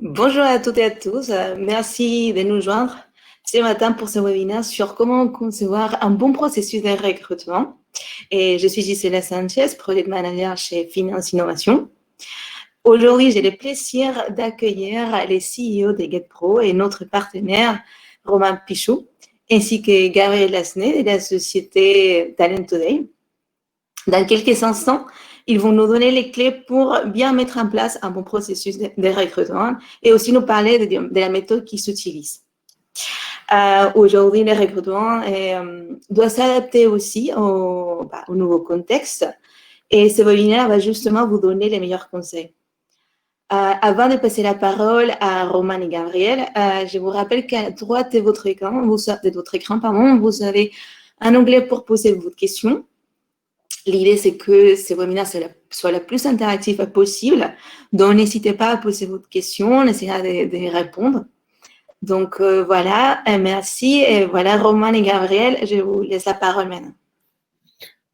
Bonjour à toutes et à tous. Merci de nous joindre ce matin pour ce webinaire sur comment concevoir un bon processus de recrutement. Et je suis Gisela Sanchez, Project Manager chez Finance Innovation. Aujourd'hui, j'ai le plaisir d'accueillir les CEO de GetPro et notre partenaire Romain Pichou, ainsi que Gabriel Lasné de la société Talent Today. Dans quelques instants, ils vont nous donner les clés pour bien mettre en place un bon processus de recrutement et aussi nous parler de la méthode qui s'utilise. Aujourd'hui, le recrutement doit s'adapter aussi au nouveau contexte et ce webinaire va justement vous donner les meilleurs conseils. Avant de passer la parole à Roman et Gabriel, je vous rappelle qu'à droite de votre écran, vous avez un onglet pour poser votre question. L'idée, c'est que ce webinaire soit le plus interactif possible. Donc, n'hésitez pas à poser votre question, on essaiera de répondre. Donc, voilà, merci. Et voilà, Roman et Gabriel, je vous laisse la parole maintenant.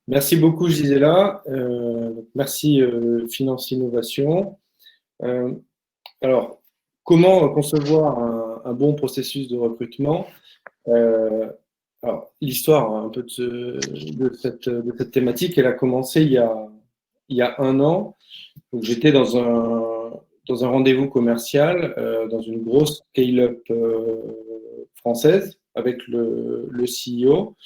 Merci beaucoup, Gisela. Merci, Finance Innovation. Alors, comment concevoir un bon processus de recrutement? Alors, l'histoire un peu de cette thématique, elle a commencé il y a un an. Donc, j'étais dans un rendez-vous commercial dans une grosse scale-up française avec le CEO.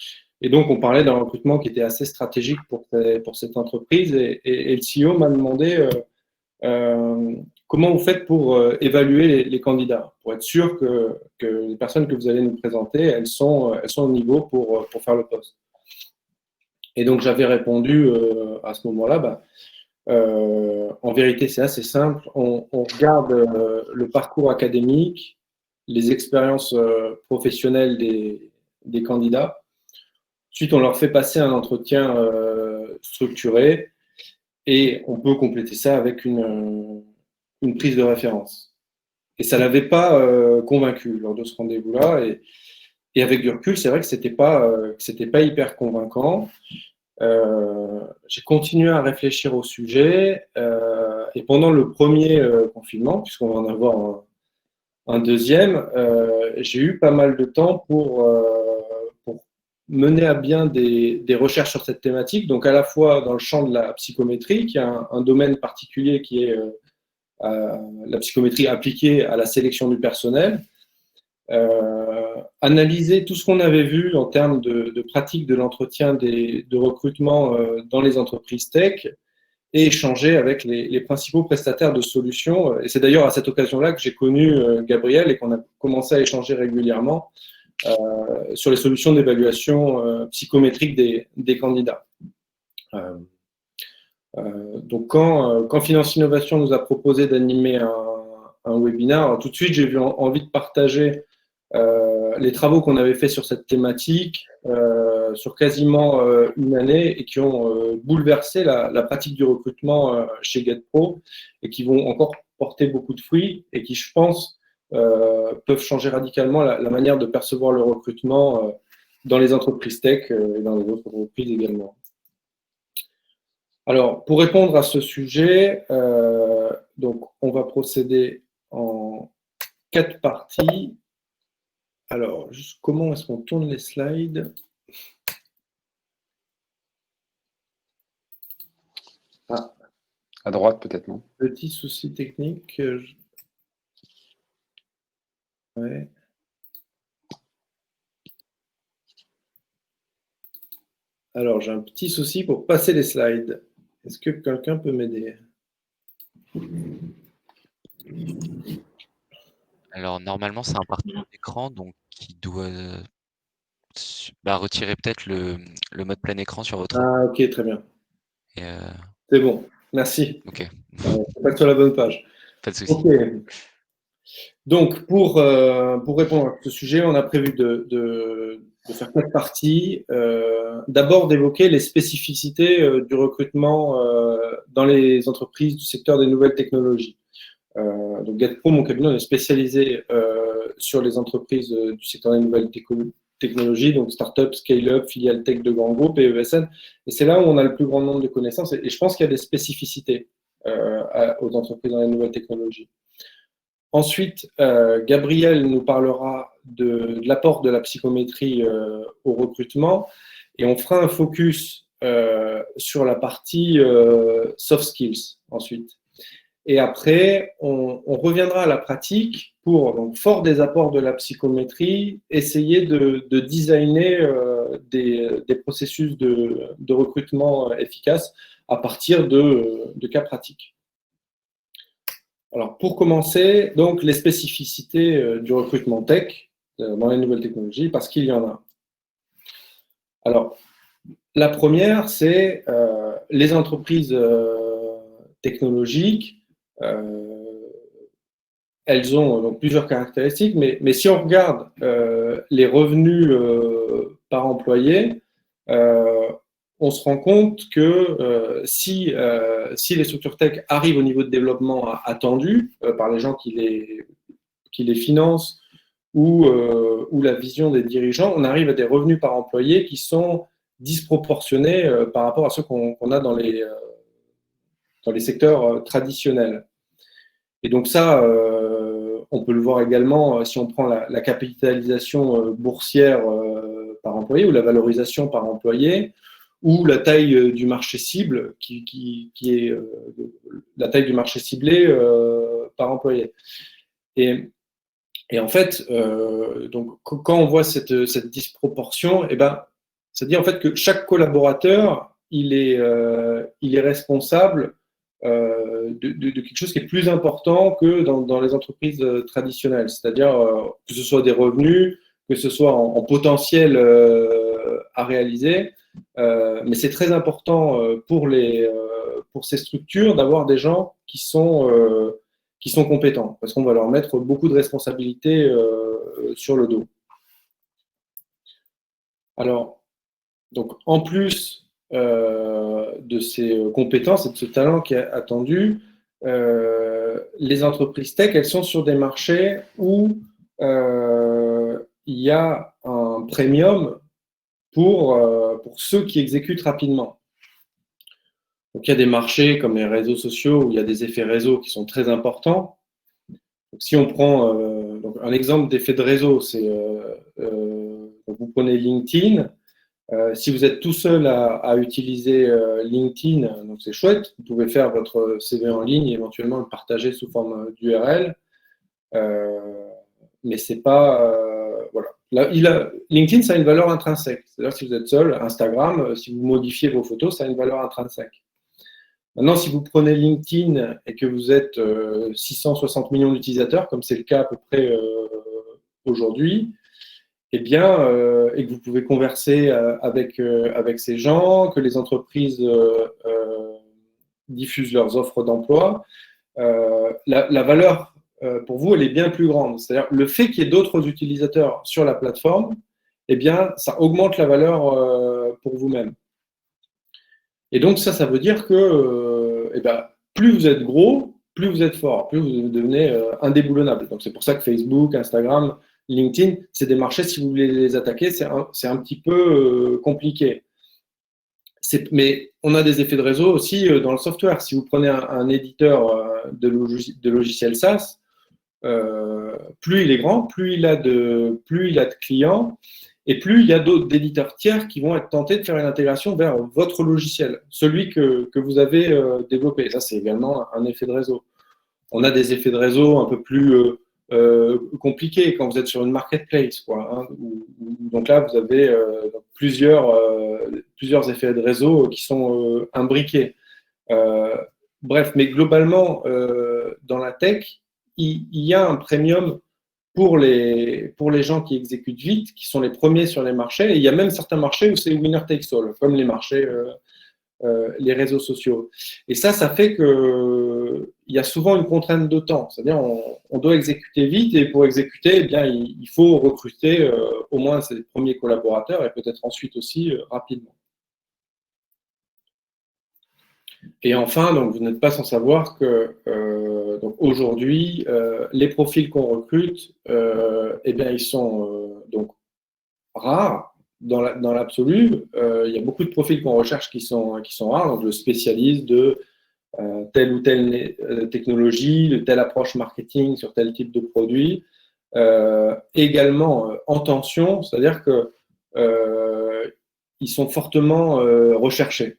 Et donc, on parlait d'un recrutement qui était assez stratégique pour cette entreprise. Et le CEO m'a demandé comment vous faites pour évaluer les candidats, pour être sûr que les personnes que vous allez nous présenter, elles sont au niveau pour faire le poste. Et donc, j'avais répondu à ce moment-là, en vérité, c'est assez simple. On regarde le parcours académique, les expériences professionnelles des candidats. Ensuite, on leur fait passer un entretien structuré et on peut compléter ça avec une prise de référence. Et ça ne l'avait pas convaincu lors de ce rendez-vous-là. Et avec du recul, c'est vrai que ce n'était pas hyper convaincant. J'ai continué à réfléchir au sujet et pendant le premier confinement, puisqu'on va en avoir un deuxième, j'ai eu pas mal de temps pour mener à bien des recherches sur cette thématique, donc à la fois dans le champ de la psychométrie, qui est un domaine particulier qui est la psychométrie appliquée à la sélection du personnel, analyser tout ce qu'on avait vu en termes de pratique de l'entretien de recrutement dans les entreprises tech et échanger avec les principaux prestataires de solutions. Et c'est d'ailleurs à cette occasion-là que j'ai connu Gabriel et qu'on a commencé à échanger régulièrement sur les solutions d'évaluation psychométrique des candidats. Donc, quand Finance Innovation nous a proposé d'animer un webinaire, tout de suite, j'ai eu envie de partager les travaux qu'on avait fait sur cette thématique sur quasiment une année et qui ont bouleversé la pratique du recrutement chez GetPro et qui vont encore porter beaucoup de fruits et qui, je pense, peuvent changer radicalement la manière de percevoir le recrutement dans les entreprises tech et dans les autres entreprises également. Alors, pour répondre à ce sujet, donc, on va procéder en 4 parties. Alors, comment est-ce qu'on tourne les slides? Ah. À droite, peut-être, non? Petit souci technique. Ouais. Alors, j'ai un petit souci pour passer les slides. Est-ce que quelqu'un peut m'aider? Alors, normalement, c'est un partage d'écran, donc qui doit retirer peut-être le mode plein écran sur votre... Ah, ok, très bien. Et, c'est bon, merci. Ok. C'est pas sur la bonne page. Pas de souci. Ok. Donc, pour répondre à ce sujet, on a prévu de faire 4 parties. D'abord, d'évoquer les spécificités du recrutement dans les entreprises du secteur des nouvelles technologies. Donc, GetPro, mon cabinet, on est spécialisé sur les entreprises du secteur des nouvelles technologies, donc start-up, scale-up, filiales tech de grands groupes et ESN. Et c'est là où on a le plus grand nombre de connaissances. Et je pense qu'il y a des spécificités aux entreprises dans les nouvelles technologies. Ensuite, Gabriel nous parlera de l'apport de la psychométrie au recrutement et on fera un focus sur la partie soft skills ensuite. Et après, on reviendra à la pratique pour, donc, fort des apports de la psychométrie, essayer de designer des processus de recrutement efficaces à partir de cas pratiques. Alors, pour commencer, donc, les spécificités du recrutement tech dans les nouvelles technologies, parce qu'il y en a. Alors, la première, c'est les entreprises technologiques. Elles ont donc plusieurs caractéristiques, mais si on regarde les revenus par employé, on se rend compte que si les structures tech arrivent au niveau de développement attendu par les gens qui les financent ou la vision des dirigeants, on arrive à des revenus par employé qui sont disproportionnés par rapport à ceux qu'on a dans les secteurs traditionnels. Et donc ça, on peut le voir également si on prend la capitalisation boursière par employé ou la valorisation par employé ou la taille du marché cible qui est la taille du marché ciblé par employé. Et en fait, donc, quand on voit cette disproportion, eh ben, ça dit en fait que chaque collaborateur, il est responsable de quelque chose qui est plus important que dans les entreprises traditionnelles, c'est-à-dire que ce soit des revenus, que ce soit en potentiel à réaliser, mais c'est très important pour ces structures d'avoir des gens qui sont compétents, parce qu'on va leur mettre beaucoup de responsabilités sur le dos. Alors, donc, en plus de ces compétences et de ce talent qui est attendu, les entreprises tech, elles sont sur des marchés où il y a un premium pour ceux qui exécutent rapidement. Donc, il y a des marchés comme les réseaux sociaux où il y a des effets réseau qui sont très importants. Donc, si on prend donc un exemple d'effet de réseau, c'est vous prenez LinkedIn. Si vous êtes tout seul à utiliser LinkedIn, donc c'est chouette, vous pouvez faire votre CV en ligne et éventuellement le partager sous forme d'URL, mais c'est pas voilà. Là, LinkedIn, ça a une valeur intrinsèque. C'est-à-dire si vous êtes seul, Instagram, si vous modifiez vos photos, ça a une valeur intrinsèque. Maintenant, si vous prenez LinkedIn et que vous êtes 660 millions d'utilisateurs, comme c'est le cas à peu près aujourd'hui, eh bien, et que vous pouvez converser avec ces gens, que les entreprises diffusent leurs offres d'emploi, la valeur pour vous, elle est bien plus grande. C'est-à-dire le fait qu'il y ait d'autres utilisateurs sur la plateforme, eh bien, ça augmente la valeur pour vous-même. Et donc, ça veut dire que eh ben, plus vous êtes gros, plus vous êtes fort, plus vous devenez indéboulonnable. Donc, c'est pour ça que Facebook, Instagram, LinkedIn, c'est des marchés, si vous voulez les attaquer, c'est un petit peu compliqué. Mais on a des effets de réseau aussi dans le software. Si vous prenez un éditeur de logiciels SaaS, plus il est grand, plus il a de clients, et plus il y a d'autres éditeurs tiers qui vont être tentés de faire une intégration vers votre logiciel, celui que vous avez développé. Ça, c'est également un effet de réseau. On a des effets de réseau un peu plus compliqués quand vous êtes sur une marketplace, quoi, hein, donc là, vous avez plusieurs effets de réseau qui sont imbriqués. Bref, mais globalement, dans la tech, il y a un premium pour les gens qui exécutent vite, qui sont les premiers sur les marchés. Et il y a même certains marchés où c'est winner takes all, comme les marchés, les réseaux sociaux. Et ça fait qu'il y a souvent une contrainte de temps. C'est-à-dire on doit exécuter vite et pour exécuter, eh bien, il faut recruter au moins ses premiers collaborateurs et peut-être ensuite aussi rapidement. Et enfin, donc, vous n'êtes pas sans savoir que donc aujourd'hui, les profils qu'on recrute, eh bien, ils sont donc rares dans l'absolu. Il y a beaucoup de profils qu'on recherche qui sont rares, donc le spécialiste de telle ou telle technologie, de telle approche marketing sur tel type de produit. Également en tension, c'est-à-dire que ils sont fortement recherchés.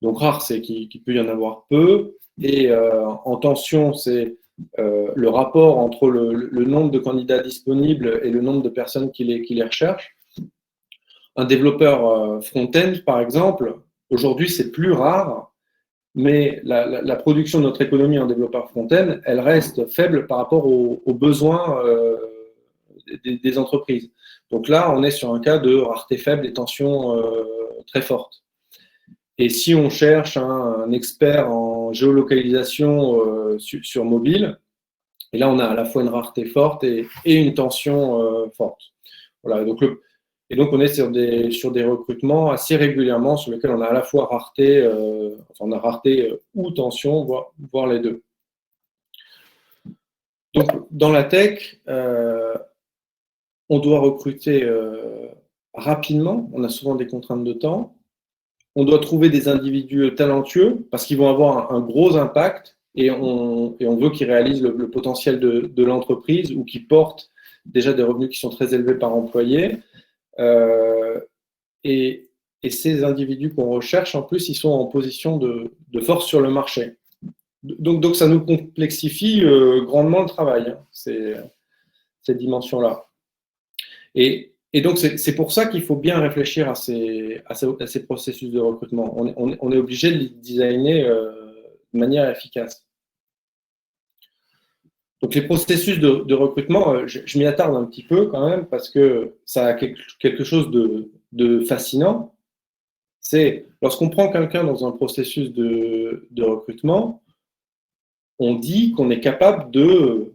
Donc rare, c'est qu'il peut y en avoir peu. Et en tension, c'est le rapport entre le nombre de candidats disponibles et le nombre de personnes qui les recherchent. Un développeur front-end, par exemple, aujourd'hui, c'est plus rare, mais la production de notre économie en développeur front-end, elle reste faible par rapport aux besoins des entreprises. Donc là, on est sur un cas de rareté faible et tension très forte. Et si on cherche un expert en géolocalisation sur mobile, et là, on a à la fois une rareté forte et une tension forte. Voilà, donc on est sur des recrutements assez régulièrement sur lesquels on a à la fois rareté, ou tension, voire les deux. Donc, dans la tech, on doit recruter rapidement, on a souvent des contraintes de temps. On doit trouver des individus talentueux parce qu'ils vont avoir un gros impact et on veut qu'ils réalisent le potentiel de l'entreprise ou qu'ils portent déjà des revenus qui sont très élevés par employé. Et ces individus qu'on recherche, en plus, ils sont en position de force sur le marché. Donc ça nous complexifie grandement le travail, hein, cette dimension-là. Et donc, c'est pour ça qu'il faut bien réfléchir à ces processus de recrutement. On est obligé de les designer de manière efficace. Donc, les processus de recrutement, je m'y attarde un petit peu quand même parce que ça a quelque chose de fascinant. C'est lorsqu'on prend quelqu'un dans un processus de recrutement, on dit qu'on est capable de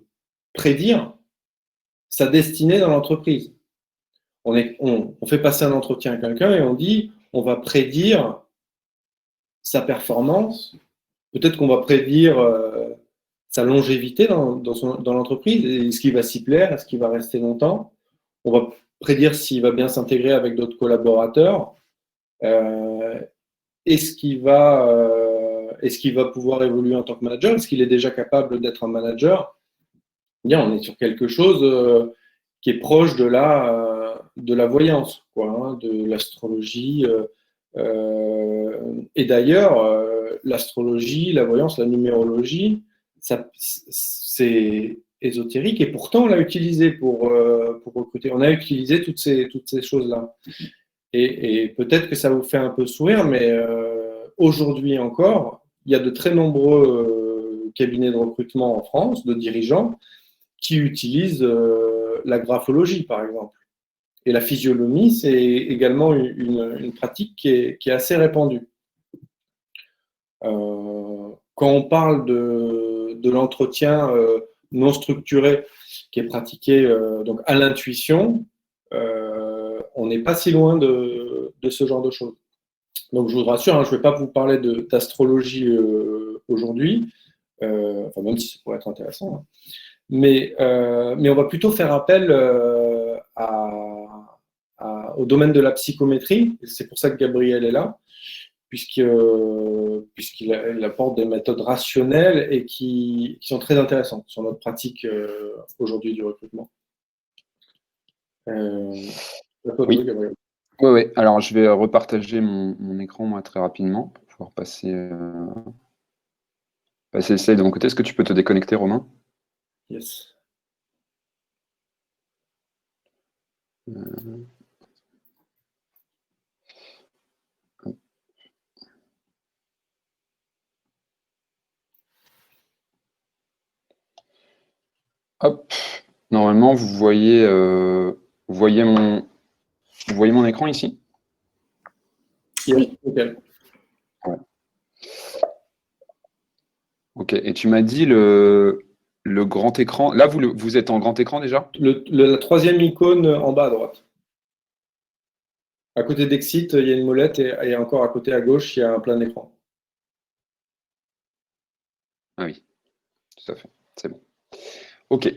prédire sa destinée dans l'entreprise. On fait passer un entretien à quelqu'un et on dit on va prédire sa performance. Peut-être qu'on va prédire sa longévité dans l'entreprise. Est-ce qu'il va s'y plaire? Est-ce qu'il va rester longtemps? On va prédire s'il va bien s'intégrer avec d'autres collaborateurs. Est-ce qu'il va pouvoir évoluer en tant que manager? Est-ce qu'il est déjà capable d'être un manager? Bien, on est sur quelque chose qui est proche de la voyance, quoi, hein, de l'astrologie. Et d'ailleurs, l'astrologie, la voyance, la numérologie, c'est ésotérique et pourtant on l'a utilisé pour recruter. On a utilisé toutes ces choses-là. Et peut-être que ça vous fait un peu sourire, mais aujourd'hui encore, il y a de très nombreux cabinets de recrutement en France, de dirigeants, qui utilisent la graphologie, par exemple. Et la physiologie, c'est également une pratique qui est assez répandue. Quand on parle de l'entretien non structuré qui est pratiqué donc à l'intuition, on n'est pas si loin de ce genre de choses. Donc je vous rassure, hein, je ne vais pas vous parler d'astrologie aujourd'hui, même si ça pourrait être intéressant. Hein. Mais on va plutôt faire appel au domaine de la psychométrie. C'est pour ça que Gabriel est là, puisqu'il apporte des méthodes rationnelles et qui sont très intéressantes sur notre pratique aujourd'hui du recrutement. Oui. Gabriel. Oui. Alors, je vais repartager mon écran, moi, très rapidement, pour pouvoir passer le slide de mon côté. Est-ce que tu peux te déconnecter, Romain? Yes. Hop. Normalement, vous voyez mon écran ici? Oui. Okay. Ouais. Ok. Et tu m'as dit le grand écran. Là, vous êtes en grand écran déjà? La troisième icône en bas à droite. À côté d'Exit, il y a une molette et encore à côté à gauche, il y a un plein écran. Ah oui, tout à fait. C'est bon. Ok.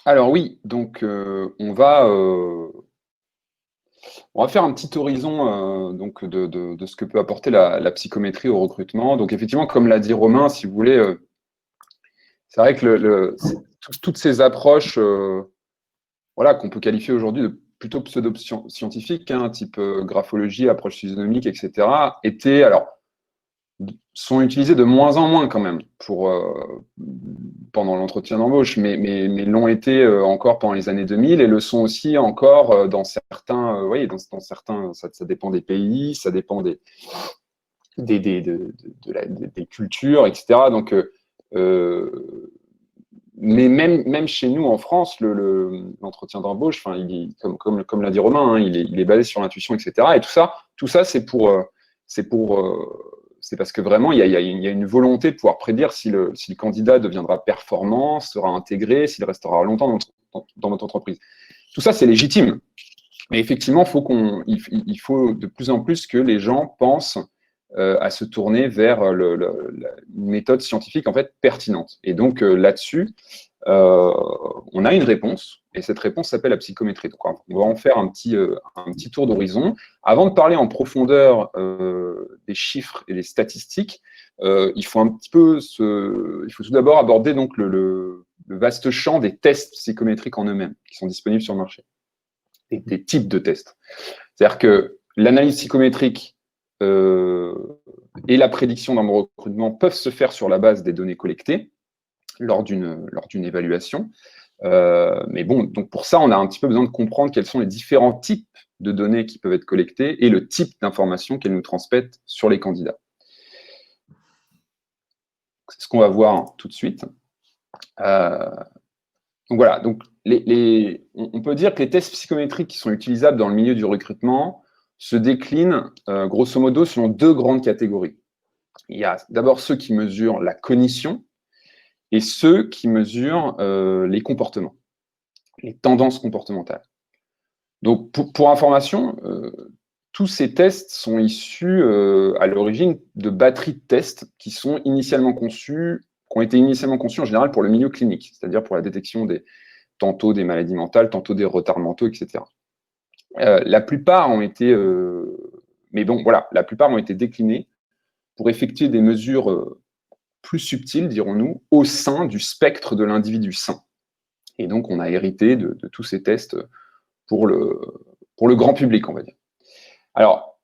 Alors oui, donc on va On va faire un petit horizon donc de ce que peut apporter la psychométrie au recrutement. Donc effectivement, comme l'a dit Romain, si vous voulez, c'est vrai que toutes ces approches voilà, qu'on peut qualifier aujourd'hui de plutôt pseudo-scientifiques, hein, type graphologie, approche physionomique, etc., sont utilisées de moins en moins quand même pendant l'entretien d'embauche, mais l'ont été encore pendant les années 2000 et le sont aussi encore dans certains, dans certains, ça dépend des pays, ça dépend des cultures, etc. Donc, mais même chez nous en France, l'entretien d'embauche, comme l'a dit Romain, hein, il est basé sur l'intuition, etc. Et tout ça, c'est parce que vraiment, il y a une volonté de pouvoir prédire si le candidat deviendra performant, sera intégré, s'il restera longtemps dans notre entreprise. Tout ça, c'est légitime. Mais effectivement, il faut de plus en plus que les gens pensent à se tourner vers une méthode scientifique en fait pertinente. Et donc là-dessus, on a une réponse, et cette réponse s'appelle la psychométrie. Donc on va en faire un petit tour d'horizon. Avant de parler en profondeur des chiffres et des statistiques, il faut tout d'abord aborder donc le vaste champ des tests psychométriques en eux-mêmes, qui sont disponibles sur le marché, et des types de tests. C'est-à-dire que l'analyse psychométrique et la prédiction d'un recrutement peuvent se faire sur la base des données collectées lors d'une évaluation. Mais bon, donc pour ça, on a un petit peu besoin de comprendre quels sont les différents types de données qui peuvent être collectées et le type d'informations qu'elles nous transmettent sur les candidats. C'est ce qu'on va voir tout de suite. Donc voilà, donc on peut dire que les tests psychométriques qui sont utilisables dans le milieu du recrutement se déclinent grosso modo selon deux grandes catégories. Il y a d'abord ceux qui mesurent la cognition et ceux qui mesurent les comportements, les tendances comportementales. Donc pour information, tous ces tests sont issus à l'origine de batteries de tests qui ont été initialement conçus en général pour le milieu clinique, c'est-à-dire pour la détection tantôt des maladies mentales, tantôt des retards mentaux, etc. La plupart ont été déclinés pour effectuer des mesures plus subtiles, dirons-nous, au sein du spectre de l'individu sain. Et donc, on a hérité de tous ces tests pour le grand public, on va dire. Alors,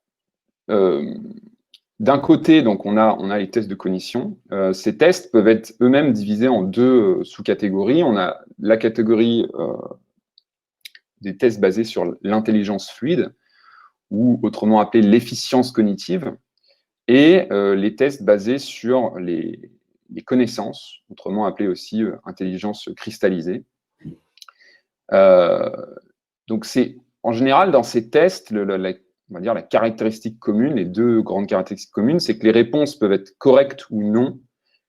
d'un côté, donc, on a les tests de cognition. Ces tests peuvent être eux-mêmes divisés en deux sous-catégories. On a la catégorie des tests basés sur l'intelligence fluide, ou autrement appelé l'efficience cognitive, et les tests basés sur les connaissances, autrement appelées aussi intelligence cristallisée. Donc en général, dans ces tests, on va dire la caractéristique commune, les deux grandes caractéristiques communes, c'est que les réponses peuvent être correctes ou non,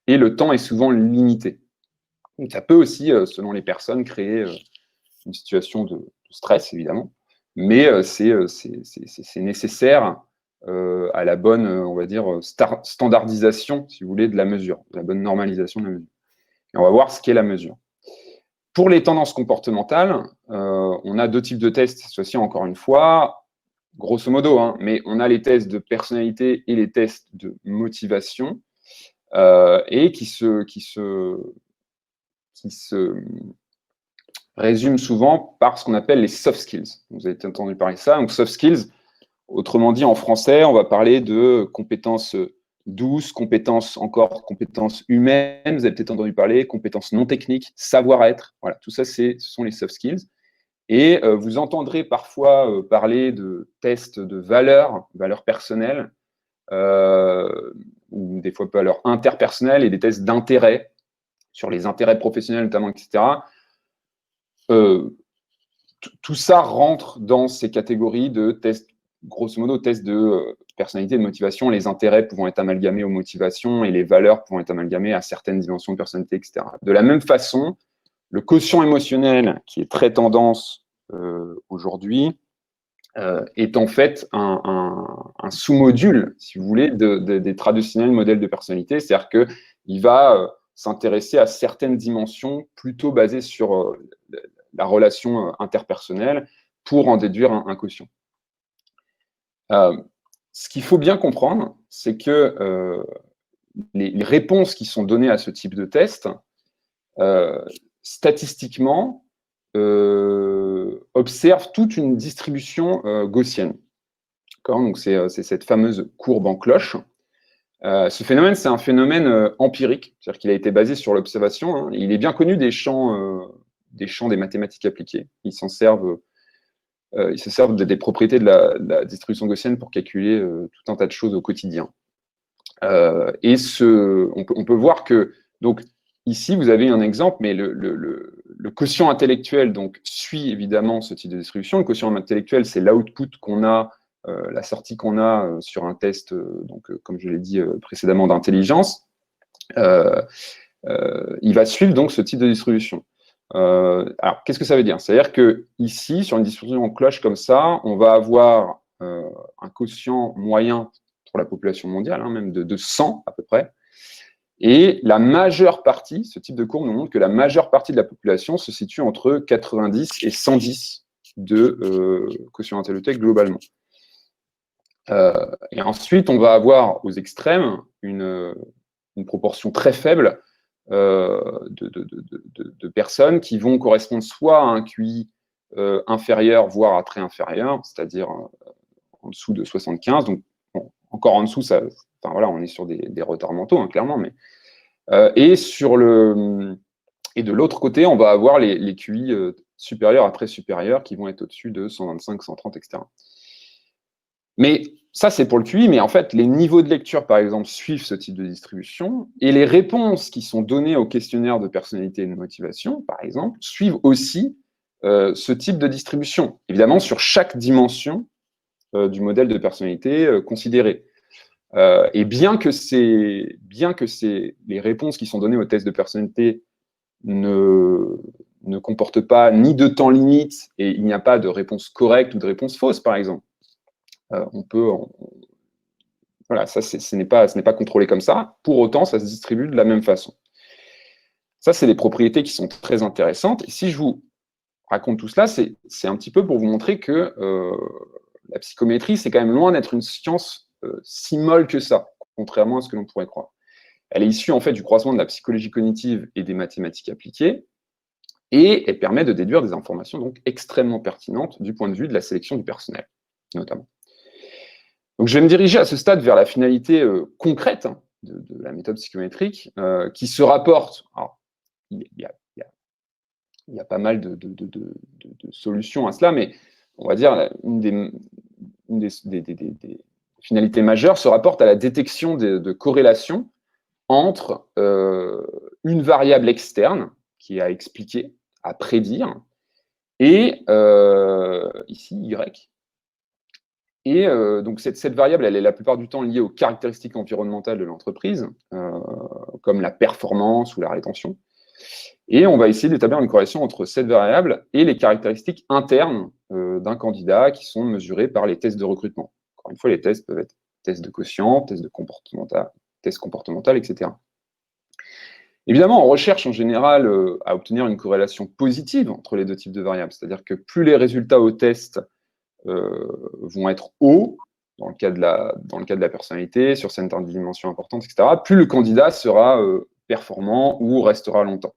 et le temps est souvent limité. Donc, ça peut aussi, selon les personnes, créer une situation de stress, évidemment, mais c'est nécessaire à la bonne, on va dire, standardisation, si vous voulez, de la mesure, de la bonne normalisation de la mesure. Et on va voir ce qu'est la mesure. Pour les tendances comportementales, on a deux types de tests, cette fois-ci, encore une fois, grosso modo, hein, mais on a les tests de personnalité et les tests de motivation, et qui se résument souvent par ce qu'on appelle les soft skills. Vous avez entendu parler de ça. Donc, soft skills, autrement dit, en français, on va parler de compétences douces, compétences humaines, vous avez peut-être entendu parler, compétences non techniques, savoir-être. Voilà, tout ça, ce sont les soft skills. Et vous entendrez parfois parler de tests de valeurs personnelles, ou des fois valeurs interpersonnelles, et des tests d'intérêt, sur les intérêts professionnels notamment, etc. Tout ça rentre dans ces catégories de tests, grosso modo, tests de personnalité, de motivation, les intérêts pouvant être amalgamés aux motivations et les valeurs pouvant être amalgamées à certaines dimensions de personnalité, etc. De la même façon, le quotient émotionnel, qui est très tendance aujourd'hui, est en fait un sous-module, si vous voulez, des traditionnels modèles de personnalité. C'est-à-dire qu'il va s'intéresser à certaines dimensions plutôt basées sur la relation interpersonnelle pour en déduire un quotient. Ce qu'il faut bien comprendre, c'est que les réponses qui sont données à ce type de test, statistiquement, observent toute une distribution gaussienne. Donc, c'est cette fameuse courbe en cloche. Ce phénomène, c'est un phénomène empirique, c'est-à-dire qu'il a été basé sur l'observation. Hein. Il est bien connu des champs des mathématiques appliquées. Ils se servent des propriétés de la distribution gaussienne pour calculer tout un tas de choses au quotidien. Et on peut voir que, donc, ici, vous avez un exemple, mais le quotient intellectuel donc, suit évidemment ce type de distribution. Le quotient intellectuel, c'est l'output qu'on a, la sortie qu'on a sur un test, comme je l'ai dit précédemment, d'intelligence. Il va suivre donc ce type de distribution. Alors, qu'est-ce que ça veut dire? C'est-à-dire que ici, sur une distribution en cloche comme ça, on va avoir un quotient moyen pour la population mondiale, hein, même de 100 à peu près. Et la majeure partie, ce type de courbe nous montre que la majeure partie de la population se situe entre 90 et 110 de quotient intellectuel globalement. Et ensuite, on va avoir aux extrêmes une proportion très faible de personnes qui vont correspondre soit à un QI inférieur, voire à très inférieur, c'est-à-dire en dessous de 75. Donc, bon, encore en dessous, on est sur des retards mentaux, hein, clairement. Mais, et de l'autre côté, on va avoir les QI supérieurs à très supérieurs qui vont être au-dessus de 125, 130, etc. Mais ça, c'est pour le QI, mais en fait, les niveaux de lecture, par exemple, suivent ce type de distribution, et les réponses qui sont données au questionnaire de personnalité et de motivation, par exemple, suivent aussi ce type de distribution, évidemment, sur chaque dimension du modèle de personnalité considéré. Et bien que les réponses qui sont données au test de personnalité ne comportent pas ni de temps limite, et il n'y a pas de réponse correcte ou de réponse fausse, par exemple, voilà, ça, ce n'est pas contrôlé comme ça. Pour autant, ça se distribue de la même façon. Ça, c'est des propriétés qui sont très intéressantes. Et si je vous raconte tout cela, c'est un petit peu pour vous montrer que la psychométrie, c'est quand même loin d'être une science si molle que ça, contrairement à ce que l'on pourrait croire. Elle est issue, en fait, du croisement de la psychologie cognitive et des mathématiques appliquées, et elle permet de déduire des informations donc extrêmement pertinentes du point de vue de la sélection du personnel, notamment. Donc, je vais me diriger à ce stade vers la finalité concrète de la méthode psychométrique qui se rapporte. Alors, il y a pas mal de solutions à cela, mais on va dire une des finalités majeures se rapporte à la détection de corrélations entre une variable externe qui est à expliquer, à prédire, et ici, Y. Et donc, cette variable, elle est la plupart du temps liée aux caractéristiques environnementales de l'entreprise, comme la performance ou la rétention. Et on va essayer d'établir une corrélation entre cette variable et les caractéristiques internes d'un candidat qui sont mesurées par les tests de recrutement. Encore une fois, les tests peuvent être tests de quotient, tests comportemental, etc. Évidemment, on recherche en général à obtenir une corrélation positive entre les deux types de variables. C'est-à-dire que plus les résultats au test vont être hauts, dans le cas de la personnalité, sur certaines dimensions importantes, etc., plus le candidat sera performant ou restera longtemps.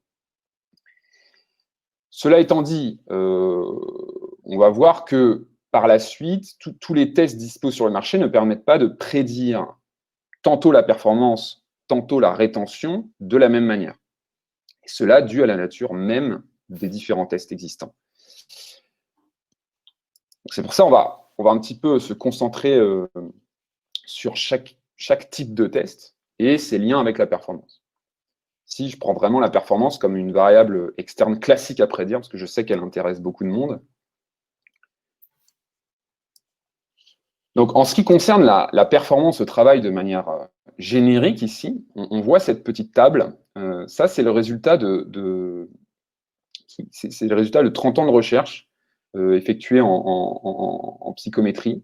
Cela étant dit, on va voir que par la suite, tous les tests disposés sur le marché ne permettent pas de prédire tantôt la performance, tantôt la rétention de la même manière. Et cela dû à la nature même des différents tests existants. C'est pour ça qu'on va un petit peu se concentrer sur chaque type de test et ses liens avec la performance. Si je prends vraiment la performance comme une variable externe classique à prédire, parce que je sais qu'elle intéresse beaucoup de monde. Donc, en ce qui concerne la performance au travail de manière générique ici, on voit cette petite table. Ça, c'est le résultat de 30 ans de recherche effectuée en psychométrie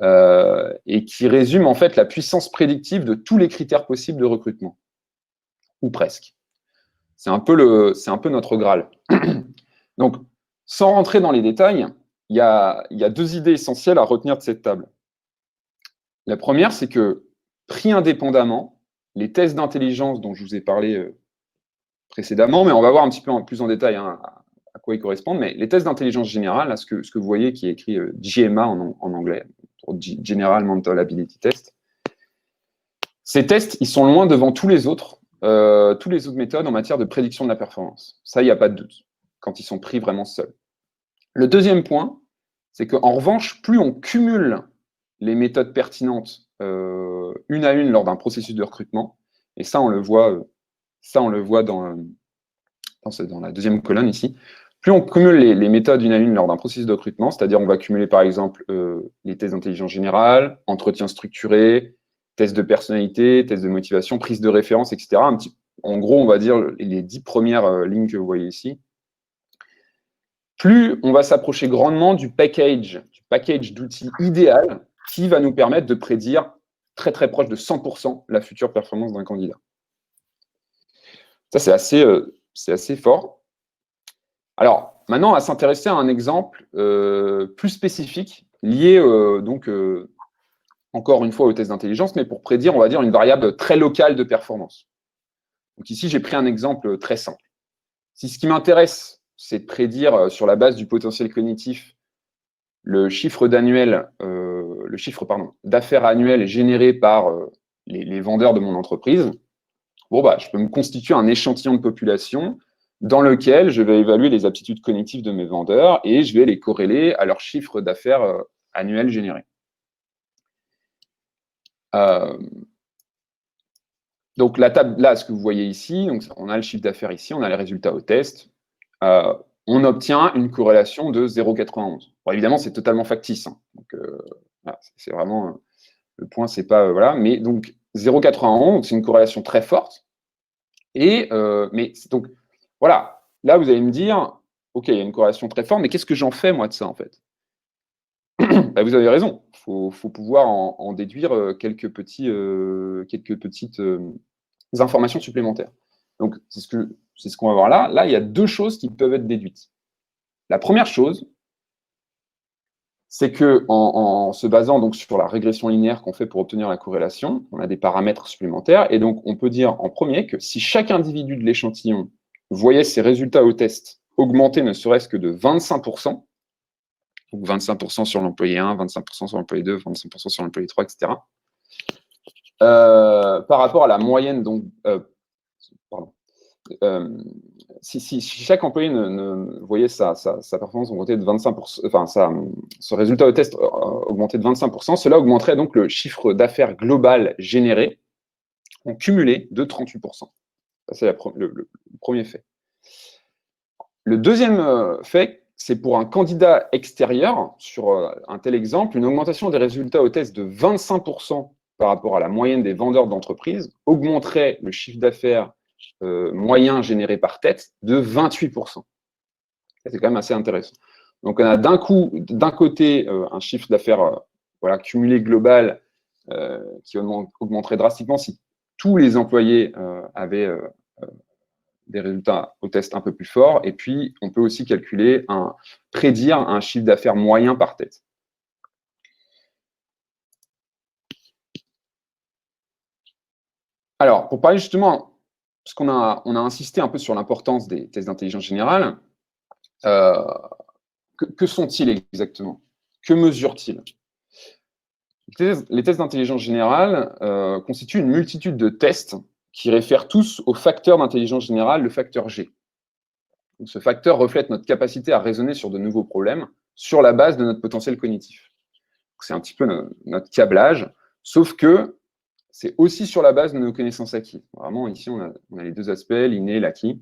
et qui résume en fait la puissance prédictive de tous les critères possibles de recrutement, ou presque. C'est un peu notre Graal. Donc, sans rentrer dans les détails, il y a deux idées essentielles à retenir de cette table. La première, c'est que, pris indépendamment, les tests d'intelligence dont je vous ai parlé précédemment, mais on va voir un petit peu plus en détail à quoi ils correspondent, mais les tests d'intelligence générale, là, ce que vous voyez qui est écrit GMA en anglais, General Mental Ability Test, ces tests, ils sont loin devant tous les autres méthodes en matière de prédiction de la performance. Ça, il n'y a pas de doute, quand ils sont pris vraiment seuls. Le deuxième point, c'est qu'en revanche, plus on cumule les méthodes pertinentes une à une lors d'un processus de recrutement, et ça, on le voit dans la deuxième colonne ici, plus on cumule les méthodes une à une lors d'un processus de recrutement, c'est-à-dire on va cumuler par exemple les tests d'intelligence générale, entretien structuré, tests de personnalité, tests de motivation, prise de référence, etc. En gros, on va dire les 10 premières lignes que vous voyez ici. Plus on va s'approcher grandement du package d'outils idéal qui va nous permettre de prédire très très proche de 100% la future performance d'un candidat. Ça, c'est assez fort. Alors, maintenant, on va s'intéresser à un exemple plus spécifique, lié encore une fois au test d'intelligence, mais pour prédire, on va dire, une variable très locale de performance. Donc ici, j'ai pris un exemple très simple. Si ce qui m'intéresse, c'est de prédire sur la base du potentiel cognitif le chiffre d'affaires annuel généré par les vendeurs de mon entreprise, je peux me constituer un échantillon de population dans lequel je vais évaluer les aptitudes cognitives de mes vendeurs et je vais les corréler à leur chiffre d'affaires annuel généré. Donc la table, là, ce que vous voyez ici, donc on a le chiffre d'affaires ici, on a les résultats au test. On obtient une corrélation de 0,91. Bon, évidemment, c'est totalement factice. Hein. Donc, c'est vraiment le point, c'est pas voilà. Mais donc 0,91, c'est une corrélation très forte. Et mais donc voilà. Là, vous allez me dire, ok, il y a une corrélation très forte, mais qu'est-ce que j'en fais moi de ça en fait? Vous avez raison. Faut pouvoir en déduire quelques petites informations supplémentaires. Donc c'est ce qu'on va voir là. Là, il y a deux choses qui peuvent être déduites. La première chose, c'est que en se basant donc sur la régression linéaire qu'on fait pour obtenir la corrélation, on a des paramètres supplémentaires, et donc on peut dire en premier que si chaque individu de l'échantillon voyait ses résultats au test augmenter ne serait-ce que de 25%, donc 25% sur l'employé 1, 25% sur l'employé 2, 25% sur l'employé 3, etc., par rapport à la moyenne, donc, si chaque employé voyait sa performance augmenter de 25%, enfin son résultat au test augmenté de 25%, cela augmenterait donc le chiffre d'affaires global généré en cumulé de 38%. Ça, c'est le premier fait. Le deuxième fait, c'est pour un candidat extérieur, sur un tel exemple, une augmentation des résultats au test de 25% par rapport à la moyenne des vendeurs d'entreprise augmenterait le chiffre d'affaires moyen généré par tête de 28%. C'est quand même assez intéressant. Donc, on a d'un côté un chiffre d'affaires cumulé global qui augmenterait drastiquement si tous les employés avaient des résultats au test un peu plus forts. Et puis, on peut aussi prédire un chiffre d'affaires moyen par tête. Alors, pour parler justement, parce qu'on a insisté un peu sur l'importance des tests d'intelligence générale, que sont-ils exactement? Que mesurent-ils? Les tests d'intelligence générale constituent une multitude de tests qui réfèrent tous au facteur d'intelligence générale, le facteur G. Donc, ce facteur reflète notre capacité à raisonner sur de nouveaux problèmes sur la base de notre potentiel cognitif. C'est un petit peu notre câblage, sauf que c'est aussi sur la base de nos connaissances acquises. Vraiment, ici, on a les deux aspects, l'inné et l'acquis.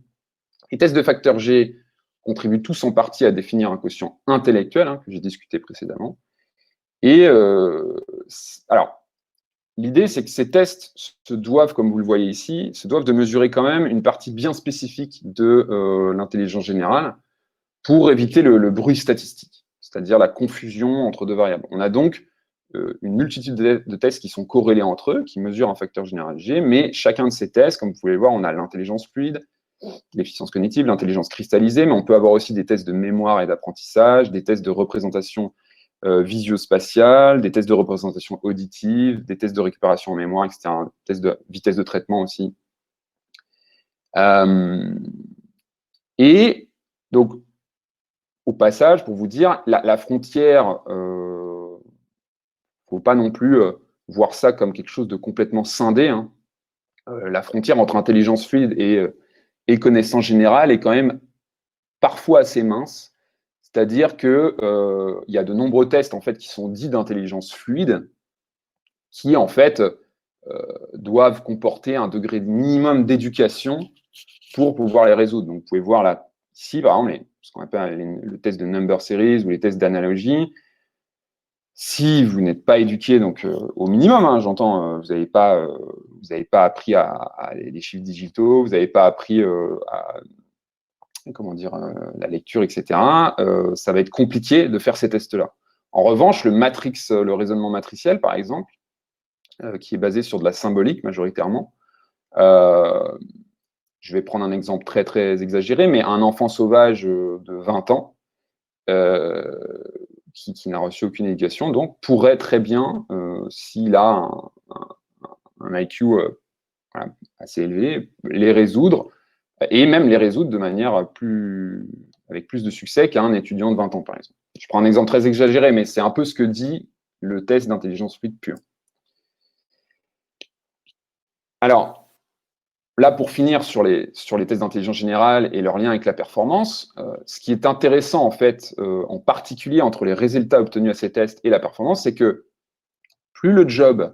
Les tests de facteur G contribuent tous en partie à définir un quotient intellectuel, que j'ai discuté précédemment. Et alors, l'idée, c'est que ces tests se doivent, comme vous le voyez ici, se doivent de mesurer quand même une partie bien spécifique de l'intelligence générale pour éviter le bruit statistique, c'est-à-dire la confusion entre deux variables. On a donc une multitude de tests qui sont corrélés entre eux, qui mesurent un facteur général G, mais chacun de ces tests, comme vous pouvez le voir, on a l'intelligence fluide, l'efficience cognitive, l'intelligence cristallisée, mais on peut avoir aussi des tests de mémoire et d'apprentissage, des tests de représentation visio-spatiales, des tests de représentation auditive, des tests de récupération en mémoire, etc., des tests de vitesse de traitement aussi. Et donc, au passage, pour vous dire, la frontière, faut pas non plus voir ça comme quelque chose de complètement scindé, hein. La frontière entre intelligence fluide et connaissance générale est quand même parfois assez mince. C'est-à-dire que il y a de nombreux tests en fait qui sont dits d'intelligence fluide, qui en fait doivent comporter un degré minimum d'éducation pour pouvoir les résoudre. Donc, vous pouvez voir là, ici, par exemple, ce qu'on appelle le test de number series ou les tests d'analogie. Si vous n'êtes pas éduqué, donc au minimum, hein, j'entends, vous n'avez pas appris à les chiffres digitaux, vous n'avez pas appris comment dire, la lecture, etc., ça va être compliqué de faire ces tests-là. En revanche, le raisonnement matriciel, par exemple, qui est basé sur de la symbolique majoritairement, je vais prendre un exemple très, très exagéré, mais un enfant sauvage de 20 ans, qui n'a reçu aucune éducation, donc pourrait très bien, s'il a un IQ voilà, assez élevé, les résoudre, et même les résoudre de manière avec plus de succès qu'un étudiant de 20 ans, par exemple. Je prends un exemple très exagéré, mais c'est un peu ce que dit le test d'intelligence fluide pure. Alors, là, pour finir sur les tests d'intelligence générale et leur lien avec la performance, ce qui est intéressant, en fait, en particulier entre les résultats obtenus à ces tests et la performance, c'est que plus le job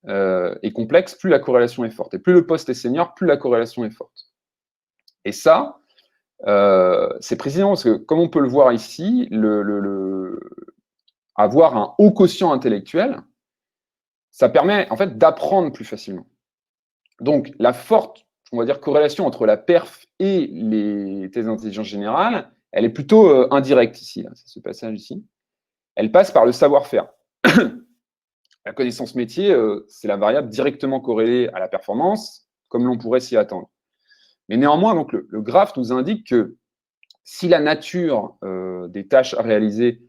est complexe, plus la corrélation est forte. Et plus le poste est senior, plus la corrélation est forte. Et ça, c'est précisément parce que, comme on peut le voir ici, avoir un haut quotient intellectuel, ça permet en fait d'apprendre plus facilement. Donc, la forte, on va dire, corrélation entre la perf et les tests d'intelligence générale, elle est plutôt indirecte ici, c'est ce passage ici. Elle passe par le savoir-faire. La connaissance métier, c'est la variable directement corrélée à la performance, comme l'on pourrait s'y attendre. Mais néanmoins, donc, le graphe nous indique que si la nature des tâches à réaliser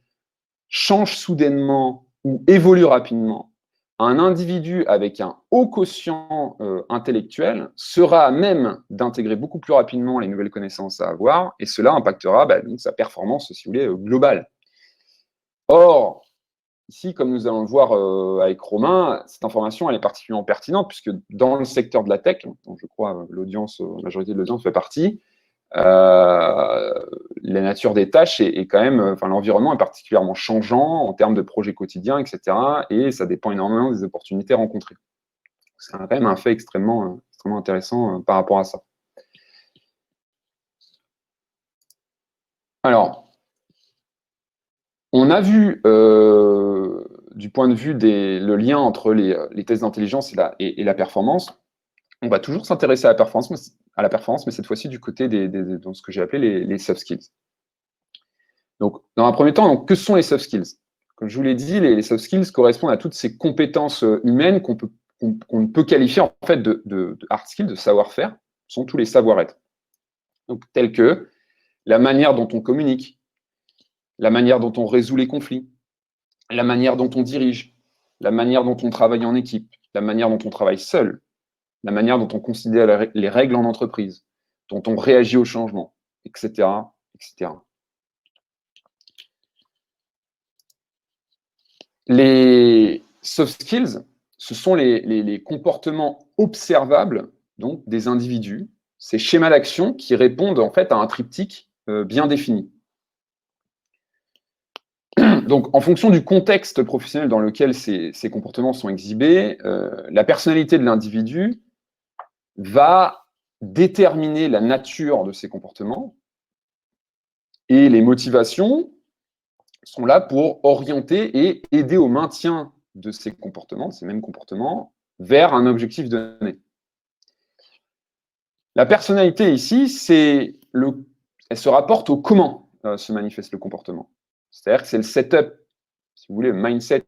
change soudainement ou évolue rapidement, un individu avec un haut quotient intellectuel sera à même d'intégrer beaucoup plus rapidement les nouvelles connaissances à avoir, et cela impactera donc, sa performance, si vous voulez, globale. Or, ici, comme nous allons le voir avec Romain, cette information elle est particulièrement pertinente, puisque dans le secteur de la tech, dont je crois la majorité de l'audience fait partie, la nature des tâches est quand même, l'environnement est particulièrement changeant en termes de projets quotidiens, etc. Et ça dépend énormément des opportunités rencontrées. C'est quand même un fait extrêmement intéressant par rapport à ça. Alors, on a vu, du point de vue le lien entre les tests d'intelligence et la performance. On va toujours s'intéresser à la performance, mais cette fois-ci du côté dans ce que j'ai appelé les soft skills. Donc, dans un premier temps, donc, que sont les soft skills? Comme je vous l'ai dit, les soft skills correspondent à toutes ces compétences humaines qu'on ne peut qualifier en fait de hard skills, de savoir-faire, ce sont tous les savoir-être. Donc, tels que la manière dont on communique, la manière dont on résout les conflits, la manière dont on dirige, la manière dont on travaille en équipe, la manière dont on travaille seul, la manière dont on considère les règles en entreprise, dont on réagit au changement, etc., etc. Les soft skills, ce sont les comportements observables donc, des individus, ces schémas d'action qui répondent en fait à un triptyque bien défini. Donc, en fonction du contexte professionnel dans lequel ces comportements sont exhibés, la personnalité de l'individu va déterminer la nature de ces comportements et les motivations sont là pour orienter et aider au maintien de ces comportements, de ces mêmes comportements, vers un objectif donné. La personnalité ici, elle se rapporte au comment se manifeste le comportement. C'est-à-dire que c'est le setup, si vous voulez, le mindset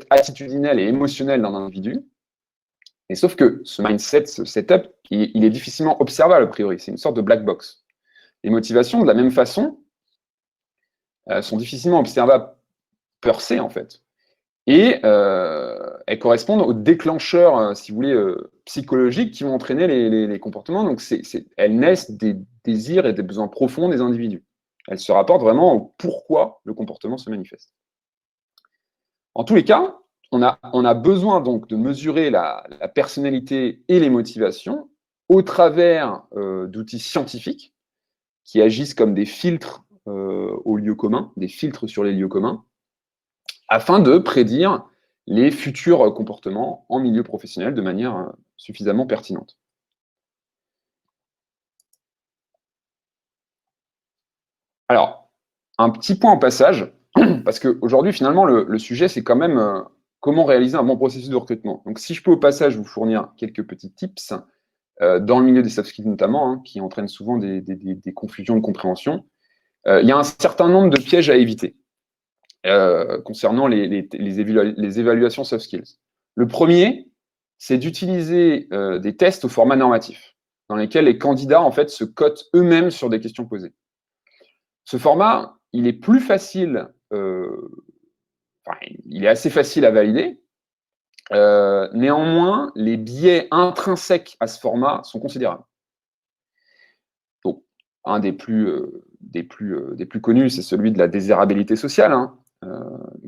attitudinel et émotionnel d'un individu. Et sauf que ce mindset, ce setup, il est difficilement observable a priori. C'est une sorte de black box. Les motivations, de la même façon, sont difficilement observables peur C, en fait. Et elles correspondent aux déclencheurs, si vous voulez, psychologiques qui vont entraîner les comportements. Donc, elles naissent des désirs et des besoins profonds des individus. Elles se rapportent vraiment au pourquoi le comportement se manifeste. En tous les cas, on a besoin donc de mesurer la personnalité et les motivations au travers d'outils scientifiques qui agissent comme des filtres aux lieux communs, des filtres sur les lieux communs, afin de prédire les futurs comportements en milieu professionnel de manière suffisamment pertinente. Alors, un petit point en passage, parce qu'aujourd'hui, finalement, le sujet, c'est quand même comment réaliser un bon processus de recrutement. Donc, si je peux au passage vous fournir quelques petits tips, dans le milieu des soft skills notamment, hein, qui entraînent souvent des confusions de compréhension, il y a un certain nombre de pièges à éviter. Concernant les évaluations soft skills. Le premier, c'est d'utiliser des tests au format normatif, dans lesquels les candidats en fait se cotent eux-mêmes sur des questions posées. Ce format, il est plus facile, il est assez facile à valider. Néanmoins, les biais intrinsèques à ce format sont considérables. Donc, un des plus connus, c'est celui de la désirabilité sociale, hein.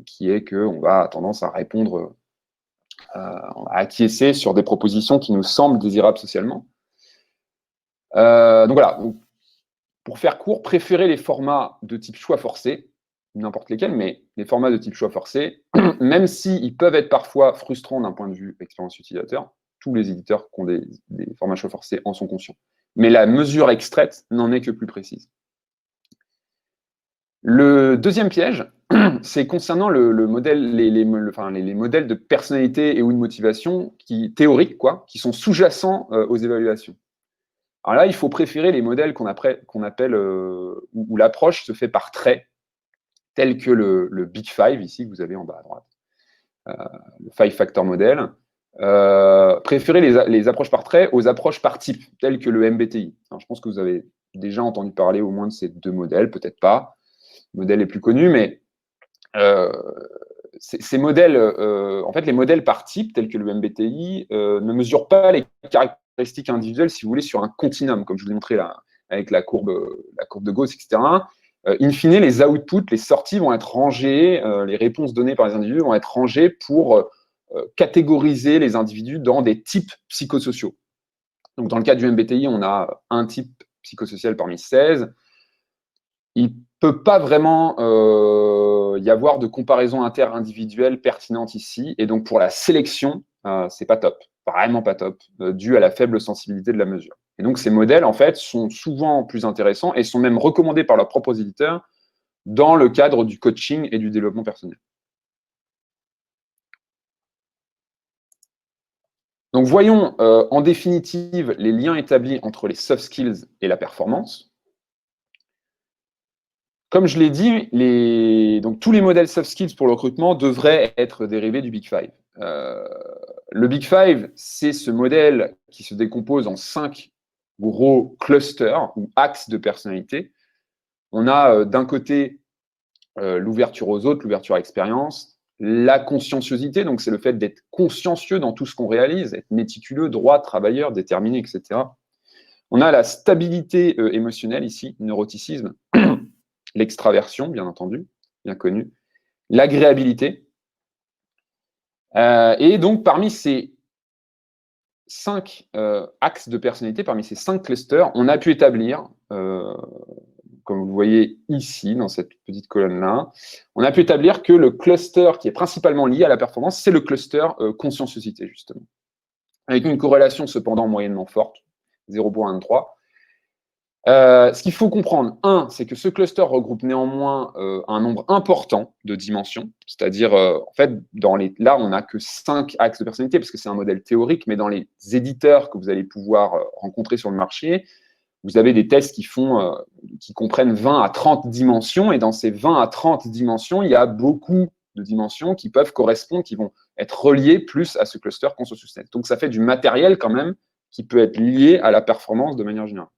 Qui est qu'on va tendance à répondre, à acquiescer sur des propositions qui nous semblent désirables socialement. Donc voilà, donc, pour faire court, préférez les formats de type choix forcé, n'importe lesquels, mais les formats de type choix forcé, même s'ils peuvent être parfois frustrants d'un point de vue expérience utilisateur, tous les éditeurs qui ont des formats choix forcés en sont conscients. Mais la mesure extraite n'en est que plus précise. Le deuxième piège, c'est concernant le modèle, les modèles de personnalité et ou de motivation théoriques, qui sont sous-jacents aux évaluations. Alors là, il faut préférer les modèles qu'on appelle, où l'approche se fait par traits, tels que le Big Five, ici, que vous avez en bas à droite, le Five Factor Model. Préférez les approches par traits aux approches par type, telles que le MBTI. Alors, je pense que vous avez déjà entendu parler au moins de ces deux modèles, peut-être pas. Le modèle est plus connu, mais ces modèles, en fait, les modèles par type, tels que le MBTI, ne mesurent pas les caractéristiques individuelles, si vous voulez, sur un continuum, comme je vous l'ai montré là, avec la courbe de Gauss, etc. In fine, les outputs, les sorties vont être rangées, les réponses données par les individus vont être rangées pour catégoriser les individus dans des types psychosociaux. Donc, dans le cas du MBTI, on a un type psychosocial parmi 16. Il ne peut pas vraiment y avoir de comparaison interindividuelle pertinente ici. Et donc, pour la sélection, c'est pas top, vraiment pas top, dû à la faible sensibilité de la mesure. Et donc, ces modèles, en fait, sont souvent plus intéressants et sont même recommandés par leurs propres éditeurs dans le cadre du coaching et du développement personnel. Donc, voyons en définitive les liens établis entre les soft skills et la performance. Comme je l'ai dit, donc, tous les modèles soft skills pour le recrutement devraient être dérivés du Big Five. Le Big Five, c'est ce modèle qui se décompose en 5 gros clusters ou axes de personnalité. On a d'un côté l'ouverture aux autres, l'ouverture à l'expérience, la conscienciosité, donc c'est le fait d'être consciencieux dans tout ce qu'on réalise, être méticuleux, droit, travailleur, déterminé, etc. On a la stabilité émotionnelle ici, neuroticisme, l'extraversion, bien entendu, bien connu, l'agréabilité. Et donc, parmi ces 5 axes de personnalité, parmi ces 5 clusters, on a pu établir, comme vous le voyez ici, dans cette petite colonne-là, on a pu établir que le cluster qui est principalement lié à la performance, c'est le cluster conscienciosité, justement. Avec une corrélation cependant moyennement forte, 0,23. Ce qu'il faut comprendre, c'est que ce cluster regroupe néanmoins un nombre important de dimensions, c'est-à-dire, en fait, là, on n'a que 5 axes de personnalité, parce que c'est un modèle théorique, mais dans les éditeurs que vous allez pouvoir rencontrer sur le marché, vous avez des tests qui comprennent 20 à 30 dimensions, et dans ces 20 à 30 dimensions, il y a beaucoup de dimensions qui peuvent correspondre, qui vont être reliées plus à ce cluster conscienciosité. Donc, ça fait du matériel quand même qui peut être lié à la performance de manière générale.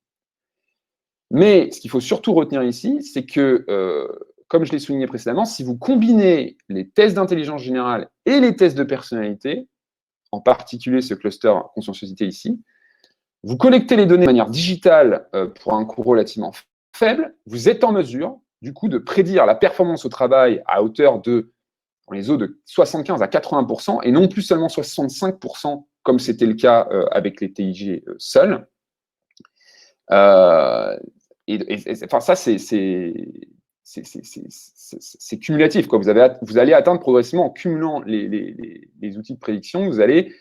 Mais ce qu'il faut surtout retenir ici, c'est que comme je l'ai souligné précédemment, si vous combinez les tests d'intelligence générale et les tests de personnalité, en particulier ce cluster conscienciosité ici, vous collectez les données de manière digitale pour un coût relativement faible, vous êtes en mesure, du coup, de prédire la performance au travail à hauteur de, dans les eaux de 75 à 80%, et non plus seulement 65%, comme c'était le cas avec les TIG seuls. Enfin, ça, c'est cumulatif, quoi. Vous allez atteindre progressivement, en cumulant les outils de prédiction, vous allez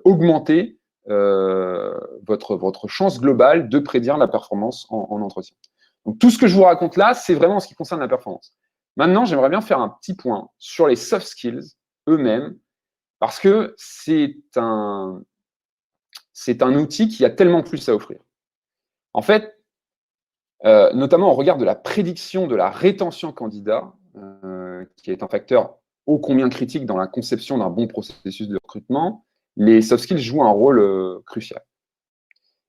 augmenter votre chance globale de prédire la performance en entretien. Donc, tout ce que je vous raconte là, c'est vraiment ce qui concerne la performance. Maintenant, j'aimerais bien faire un petit point sur les soft skills eux-mêmes, parce que c'est un outil qui a tellement plus à offrir. En fait, notamment au regard de la prédiction de la rétention candidat, qui est un facteur ô combien critique dans la conception d'un bon processus de recrutement, les soft skills jouent un rôle crucial.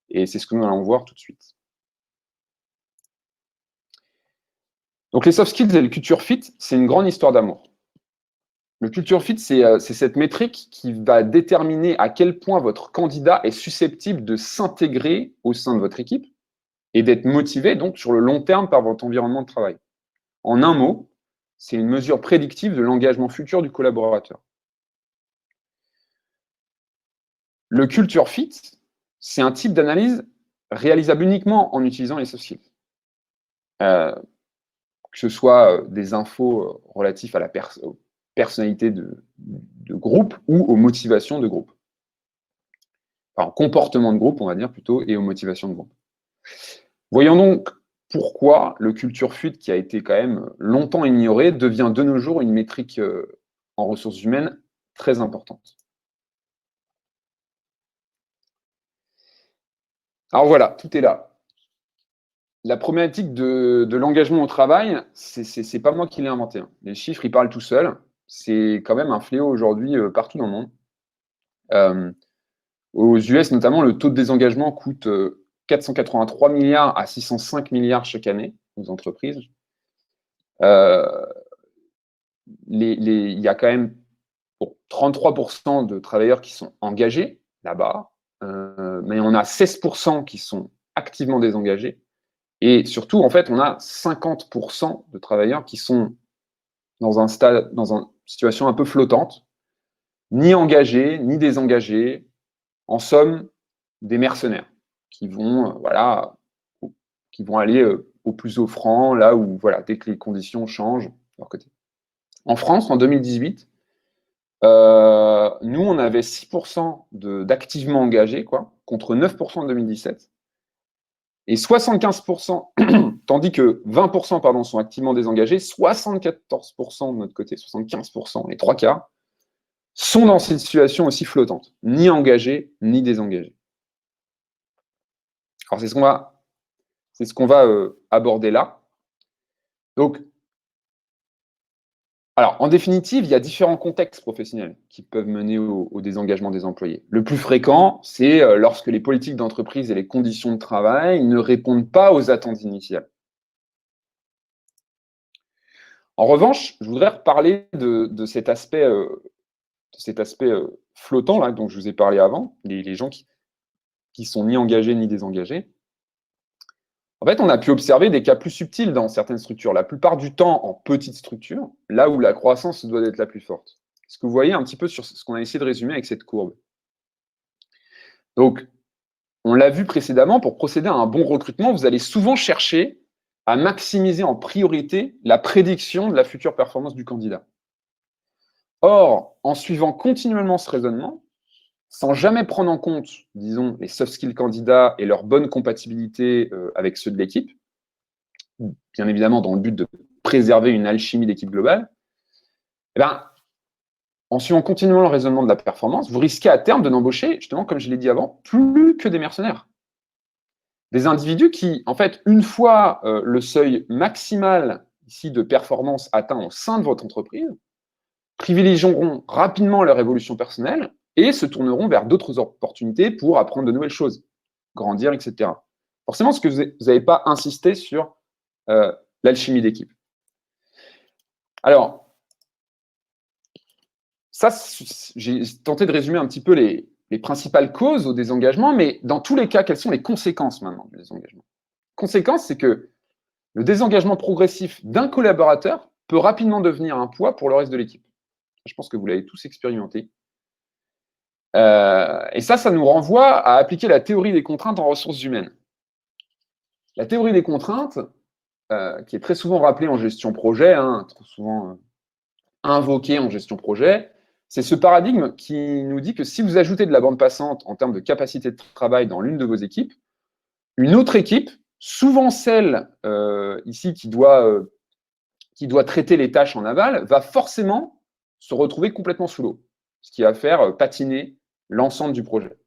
Et c'est ce que nous allons voir tout de suite. Donc les soft skills et le culture fit, c'est une grande histoire d'amour. Le culture fit, c'est cette métrique qui va déterminer à quel point votre candidat est susceptible de s'intégrer au sein de votre équipe et d'être motivé donc sur le long terme par votre environnement de travail. En un mot, c'est une mesure prédictive de l'engagement futur du collaborateur. Le culture fit, c'est un type d'analyse réalisable uniquement en utilisant les soft skills. Que ce soit des infos relatifs à la personnalité de groupe ou aux motivations de groupe. Enfin, comportement de groupe, on va dire plutôt, et aux motivations de groupe. Voyons donc pourquoi le culture fit, qui a été quand même longtemps ignoré, devient de nos jours une métrique en ressources humaines très importante. Alors voilà, tout est là. La problématique de l'engagement au travail, c'est pas moi qui l'ai inventé. Hein. Les chiffres, ils parlent tout seuls. C'est quand même un fléau aujourd'hui partout dans le monde. Aux US notamment, le taux de désengagement coûte 483 milliards à 605 milliards chaque année aux entreprises. Il y a quand même 33% de travailleurs qui sont engagés là-bas, mais on a 16% qui sont activement désengagés. Et surtout, en fait, on a 50% de travailleurs qui sont dans une situation un peu flottante, ni engagés, ni désengagés, en somme, des mercenaires qui vont, qui vont aller au plus offrant, là où, dès que les conditions changent de leur côté. En France, en 2018, nous, on avait 6% d'activement engagés, contre 9% en 2017. Et 75%, tandis que 20% sont activement désengagés, 74% de notre côté, 75%, les 3/4, sont dans cette situation aussi flottante, ni engagés, ni désengagés. Alors, c'est ce qu'on va aborder là. Donc, alors, en définitive, il y a différents contextes professionnels qui peuvent mener au désengagement des employés. Le plus fréquent, c'est lorsque les politiques d'entreprise et les conditions de travail ne répondent pas aux attentes initiales. En revanche, je voudrais reparler de cet aspect, flottant là, dont je vous ai parlé avant, les gens qui sont ni engagés ni désengagés. En fait, on a pu observer des cas plus subtils dans certaines structures, la plupart du temps en petites structures, là où la croissance doit être la plus forte. Ce que vous voyez un petit peu sur ce qu'on a essayé de résumer avec cette courbe. Donc, on l'a vu précédemment, pour procéder à un bon recrutement, vous allez souvent chercher à maximiser en priorité la prédiction de la future performance du candidat. Or, en suivant continuellement ce raisonnement, sans jamais prendre en compte, disons, les soft skills candidats et leur bonne compatibilité avec ceux de l'équipe, bien évidemment dans le but de préserver une alchimie d'équipe globale, eh bien, en suivant continuellement le raisonnement de la performance, vous risquez à terme de n'embaucher, justement, comme je l'ai dit avant, plus que des mercenaires. Des individus qui, en fait, une fois le seuil maximal ici de performance atteint au sein de votre entreprise, privilégieront rapidement leur évolution personnelle et se tourneront vers d'autres opportunités pour apprendre de nouvelles choses, grandir, etc. Forcément, ce que vous n'avez pas insisté sur l'alchimie d'équipe. Alors, ça, j'ai tenté de résumer un petit peu les principales causes au désengagement, mais dans tous les cas, quelles sont les conséquences maintenant du désengagement? Conséquence, c'est que le désengagement progressif d'un collaborateur peut rapidement devenir un poids pour le reste de l'équipe. Je pense que vous l'avez tous expérimenté. Et ça nous renvoie à appliquer la théorie des contraintes en ressources humaines. La théorie des contraintes, qui est très souvent rappelée en gestion projet, trop souvent invoquée en gestion projet, c'est ce paradigme qui nous dit que si vous ajoutez de la bande passante en termes de capacité de travail dans l'une de vos équipes, une autre équipe, souvent celle ici qui doit traiter les tâches en aval, va forcément se retrouver complètement sous l'eau, ce qui va faire patiner l'ensemble du projet.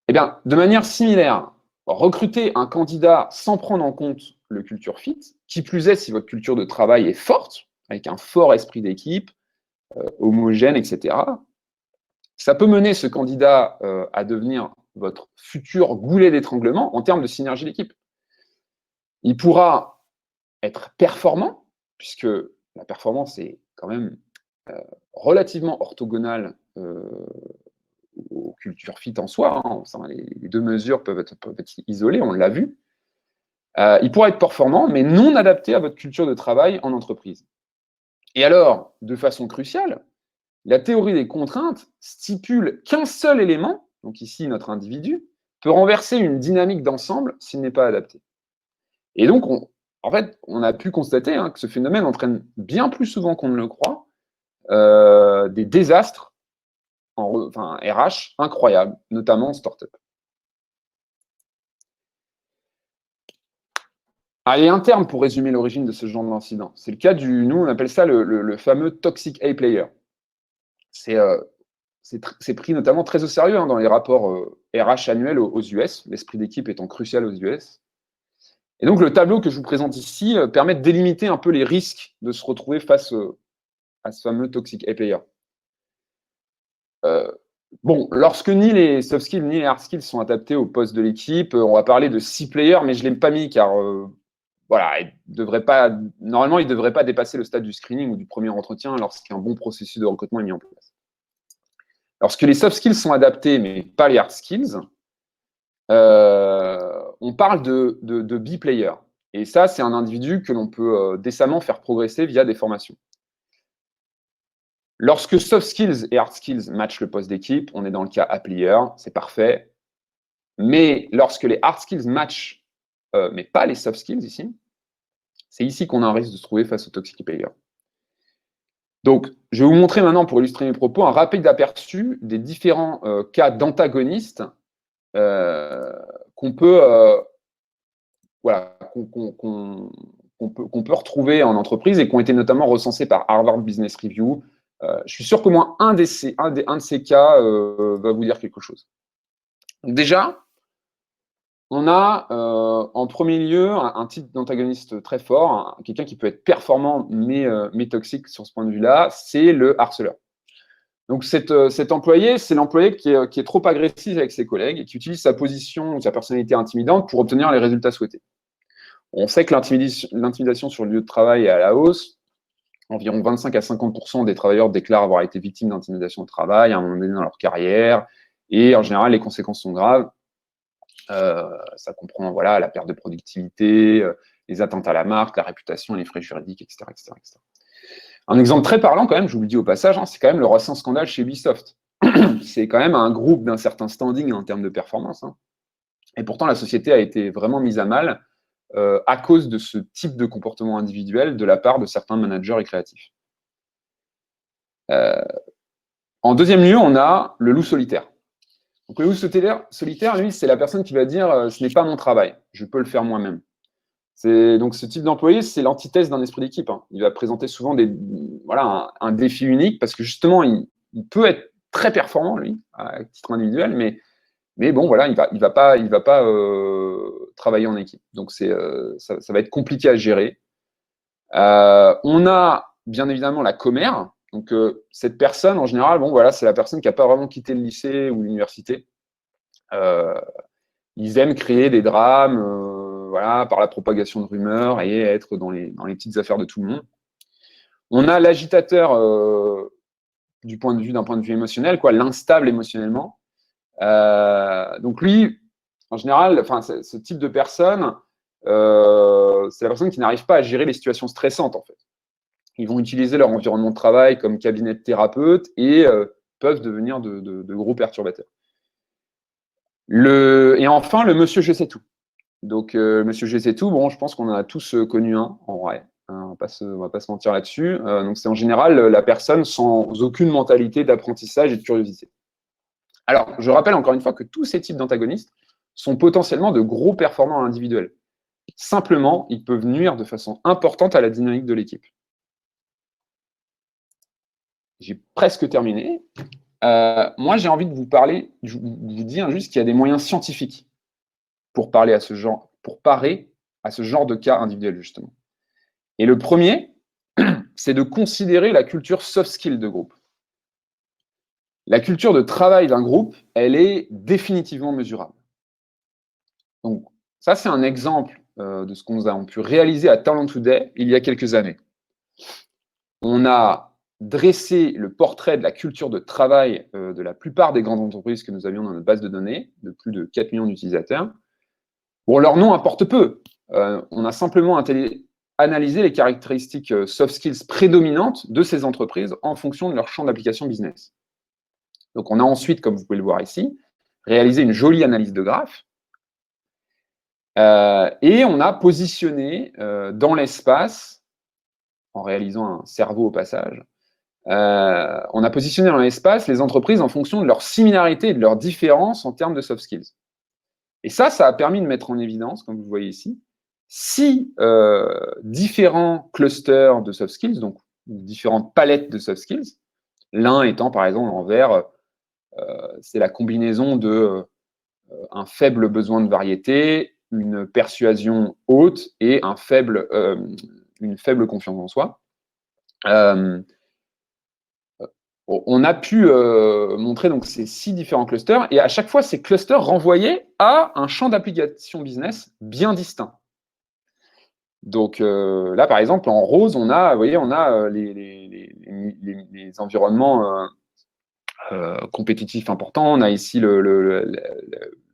Eh bien, de manière similaire, recruter un candidat sans prendre en compte le culture fit, qui plus est si votre culture de travail est forte, avec un fort esprit d'équipe, homogène, etc., ça peut mener ce candidat à devenir votre futur goulet d'étranglement en termes de synergie d'équipe. Il pourra être performant, puisque la performance est quand même relativement orthogonale aux cultures fit en soi. Les deux mesures peuvent être isolées, on l'a vu. Il pourra être performant, mais non adapté à votre culture de travail en entreprise. Et alors, de façon cruciale, la théorie des contraintes stipule qu'un seul élément, donc ici notre individu, peut renverser une dynamique d'ensemble s'il n'est pas adapté. Et donc, on a pu constater que ce phénomène entraîne bien plus souvent qu'on ne le croit des désastres RH incroyables, notamment en start-up. Allez, un terme pour résumer l'origine de ce genre d'incident. C'est le cas nous, on appelle ça le fameux toxic A-player. C'est pris notamment très au sérieux dans les rapports RH annuels aux US, l'esprit d'équipe étant crucial aux US. Et donc, le tableau que je vous présente ici permet de délimiter un peu les risques de se retrouver face à ce fameux toxic A-player. Lorsque ni les soft skills ni les hard skills sont adaptés au poste de l'équipe, on va parler de C-player, mais je ne l'ai pas mis car normalement, il ne devrait pas dépasser le stade du screening ou du premier entretien lorsqu'un bon processus de recrutement est mis en place. Lorsque les soft skills sont adaptés, mais pas les hard skills, on parle de B-player. Et ça, c'est un individu que l'on peut décemment faire progresser via des formations. Lorsque soft skills et hard skills matchent le poste d'équipe, on est dans le cas A-player, c'est parfait. Mais lorsque les hard skills matchent, mais pas les soft skills ici, c'est ici qu'on a un risque de se trouver face au toxic player. Donc, je vais vous montrer maintenant, pour illustrer mes propos, un rapide aperçu des différents cas d'antagonistes qu'on peut retrouver en entreprise et qui ont été notamment recensés par Harvard Business Review. Je suis sûr qu'au moins un de ces cas va vous dire quelque chose. Donc déjà, on a en premier lieu un type d'antagoniste très fort, quelqu'un qui peut être performant mais toxique sur ce point de vue-là, c'est le harceleur. Donc cet employé, c'est l'employé qui est trop agressif avec ses collègues et qui utilise sa position ou sa personnalité intimidante pour obtenir les résultats souhaités. On sait que l'intimidation sur le lieu de travail est à la hausse. Environ 25 à 50% des travailleurs déclarent avoir été victimes d'intimidation au travail à un moment donné dans leur carrière. Et en général, les conséquences sont graves. Ça comprend la perte de productivité, les atteintes à la marque, la réputation, les frais juridiques, etc., etc., etc. Un exemple très parlant, quand même, je vous le dis au passage, c'est quand même le récent scandale chez Ubisoft. C'est quand même un groupe d'un certain standing en termes de performance. Et pourtant, la société a été vraiment mise à mal à cause de ce type de comportement individuel de la part de certains managers et créatifs. En deuxième lieu, on a le loup solitaire. Donc, le loup solitaire, lui, c'est la personne qui va dire « ce n'est pas mon travail, je peux le faire moi-même ». Donc, ce type d'employé, c'est l'antithèse d'un esprit d'équipe. Il va présenter souvent un défi unique parce que justement, il peut être très performant, lui, à titre individuel, mais bon, il va pas travailler en équipe. Donc, ça va être compliqué à gérer. On a, bien évidemment, la commère. Donc, cette personne, en général, c'est la personne qui n'a pas vraiment quitté le lycée ou l'université. Ils aiment créer des drames, voilà, par la propagation de rumeurs et être dans les petites affaires de tout le monde. On a l'agitateur d'un point de vue émotionnel, quoi, l'instable émotionnellement. Donc lui, en général, enfin, ce type de personne, c'est la personne qui n'arrive pas à gérer les situations stressantes, en fait. Ils vont utiliser leur environnement de travail comme cabinet de thérapeute et peuvent devenir de gros perturbateurs. Et enfin, le monsieur je sais tout. Donc, monsieur je sais tout, bon, je pense qu'on en a tous connu un, en vrai. On va pas se mentir là-dessus. Donc, c'est en général la personne sans aucune mentalité d'apprentissage et de curiosité. Alors, je rappelle encore une fois que tous ces types d'antagonistes sont potentiellement de gros performants individuels. Simplement, ils peuvent nuire de façon importante à la dynamique de l'équipe. J'ai presque terminé. Moi, j'ai envie de vous parler, de vous dire juste qu'il y a des moyens scientifiques pour parer à ce genre de cas individuel, justement. Et le premier, c'est de considérer la culture soft skill de groupe. La culture de travail d'un groupe, elle est définitivement mesurable. Donc, ça, c'est un exemple de ce qu'on a pu réaliser à Talent Today il y a quelques années. On a dressé le portrait de la culture de travail de la plupart des grandes entreprises que nous avions dans notre base de données, de plus de 4 millions d'utilisateurs. Bon, leur nom importe peu. On a simplement analysé les caractéristiques soft skills prédominantes de ces entreprises en fonction de leur champ d'application business. Donc, on a ensuite, comme vous pouvez le voir ici, réalisé une jolie analyse de graphe et on a positionné dans l'espace, en réalisant un cerveau au passage, on a positionné dans l'espace les entreprises en fonction de leur similarité et de leur différence en termes de soft skills. Et ça a permis de mettre en évidence, comme vous voyez ici, 6 différents clusters de soft skills, donc différentes palettes de soft skills. L'un étant, par exemple, en vert, c'est la combinaison de un faible besoin de variété, une persuasion haute et une faible confiance en soi. On a pu montrer donc ces 6 différents clusters et à chaque fois, ces clusters renvoyaient à un champ d'application business bien distinct. Donc là, par exemple, en rose, on a, vous voyez, on a les environnements compétitifs importants. On a ici le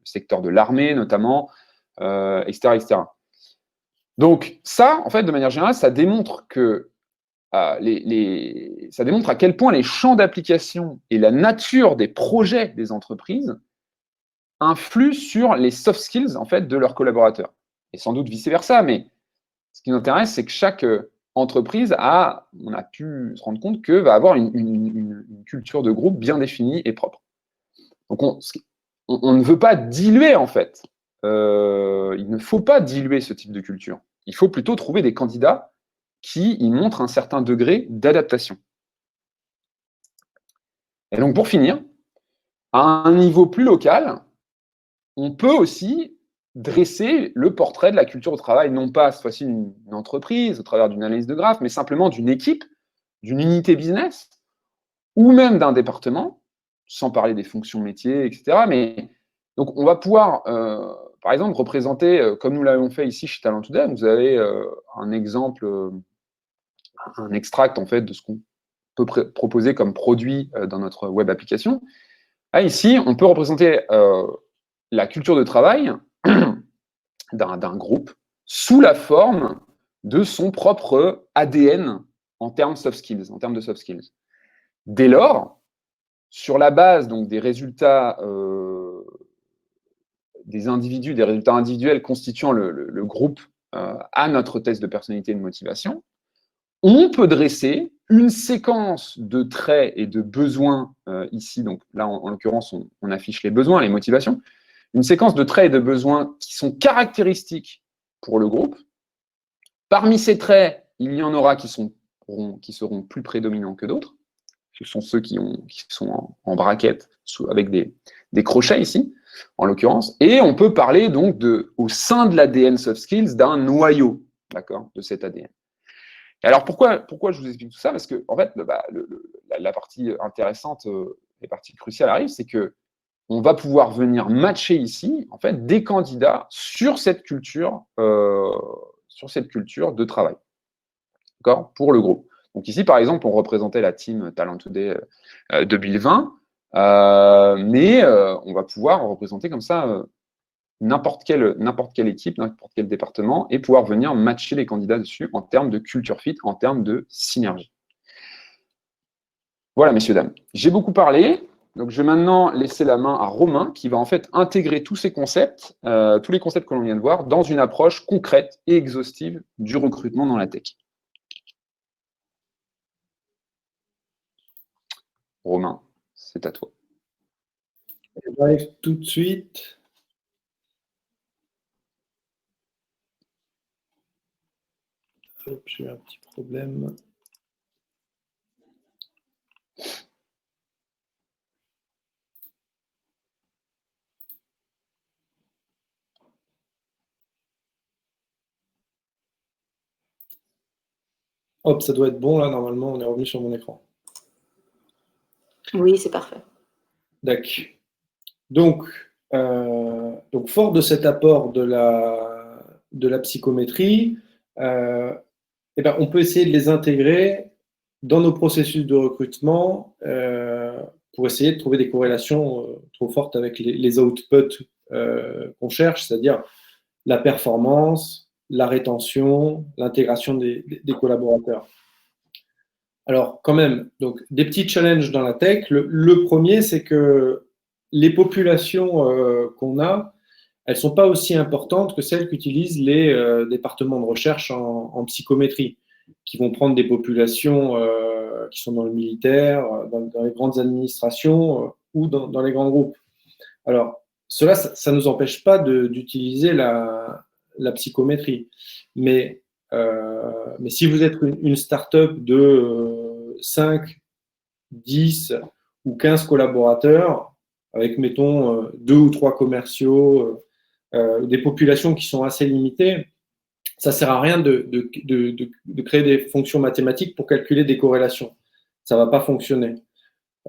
secteur de l'armée, notamment, etc., etc. Donc ça, en fait, de manière générale, ça démontre que ça démontre à quel point les champs d'application et la nature des projets des entreprises influent sur les soft skills en fait, de leurs collaborateurs. Et sans doute vice-versa, mais ce qui nous intéresse, c'est que chaque entreprise on a pu se rendre compte que va avoir une culture de groupe bien définie et propre. Donc on ne veut pas diluer en fait. Il ne faut pas diluer ce type de culture. Il faut plutôt trouver des candidats qui y montrent un certain degré d'adaptation. Et donc, pour finir, à un niveau plus local, on peut aussi dresser le portrait de la culture au travail, non pas cette fois-ci d'une entreprise, au travers d'une analyse de graphe, mais simplement d'une équipe, d'une unité business, ou même d'un département, sans parler des fonctions métiers, etc. Mais donc, on va pouvoir, par exemple, représenter, comme nous l'avons fait ici chez Talent Today, vous avez un exemple, un extract en fait de ce qu'on peut proposer comme produit dans notre web application. Là, ici, on peut représenter la culture de travail d'un groupe sous la forme de son propre ADN en termes de soft skills. Dès lors, sur la base donc, des résultats des résultats individuels constituant le groupe à notre test de personnalité et de motivation, on peut dresser une séquence de traits et de besoins ici. Donc là, en l'occurrence, on affiche les besoins, les motivations. Une séquence de traits et de besoins qui sont caractéristiques pour le groupe. Parmi ces traits, il y en aura qui seront plus prédominants que d'autres. Ce sont ceux qui sont en braquette avec des crochets ici, en l'occurrence. Et on peut parler donc au sein de l'ADN soft skills d'un noyau, d'accord, de cet ADN. Alors, pourquoi je vous explique tout ça? Parce que, en fait, la partie intéressante, les parties cruciales arrivent, c'est que on va pouvoir venir matcher ici, en fait, des candidats sur cette culture de travail, d'accord, pour le groupe. Donc ici, par exemple, on représentait la team Talent Today 2020, mais on va pouvoir représenter comme ça n'importe quelle équipe, n'importe quel département, et pouvoir venir matcher les candidats dessus en termes de culture fit, en termes de synergie. Voilà, messieurs, dames. J'ai beaucoup parlé. Donc, je vais maintenant laisser la main à Romain, qui va en fait intégrer tous ces concepts, tous les concepts que l'on vient de voir, dans une approche concrète et exhaustive du recrutement dans la tech. Romain, c'est à toi. J'arrive tout de suite. Hop, j'ai eu un petit problème. Hop, ça doit être bon là, normalement, on est revenu sur mon écran. Oui, c'est parfait. D'accord. Donc, fort de cet apport de la psychométrie, on peut essayer de les intégrer dans nos processus de recrutement pour essayer de trouver des corrélations trop fortes avec les outputs qu'on cherche, c'est-à-dire la performance, la rétention, l'intégration des collaborateurs. Alors, quand même, donc, des petits challenges dans la tech. Le premier, c'est que les populations qu'on a, elles ne sont pas aussi importantes que celles qu'utilisent les départements de recherche en psychométrie, qui vont prendre des populations qui sont dans le militaire, dans les grandes administrations ou dans les grands groupes. Alors, cela, ça ne nous empêche pas d'utiliser la psychométrie. Mais si vous êtes une start-up de 5, 10 ou 15 collaborateurs, avec, mettons, 2 ou 3 commerciaux, des populations qui sont assez limitées, ça ne sert à rien de créer des fonctions mathématiques pour calculer des corrélations. Ça ne va pas fonctionner.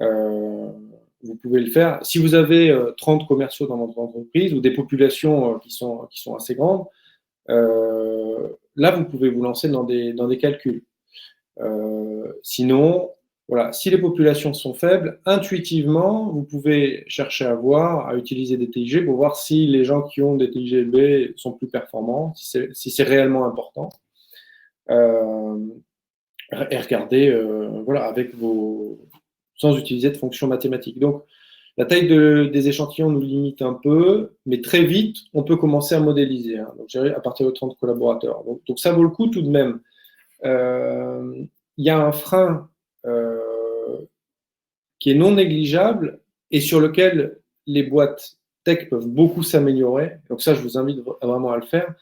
Vous pouvez le faire. Si vous avez 30 commerciaux dans votre entreprise ou des populations qui sont assez grandes, là, vous pouvez vous lancer dans des calculs. Sinon, voilà, si les populations sont faibles, intuitivement, vous pouvez chercher à utiliser des TIG pour voir si les gens qui ont des TIG élevés sont plus performants, si c'est réellement important. Et regarder voilà, sans utiliser de fonctions mathématiques. Donc, la taille des échantillons nous limite un peu, mais très vite, on peut commencer à modéliser. Hein. Donc, à partir de 30 collaborateurs. Donc, ça vaut le coup tout de même. Il y a un frein qui est non négligeable et sur lequel les boîtes tech peuvent beaucoup s'améliorer. Donc ça, je vous invite vraiment à le faire.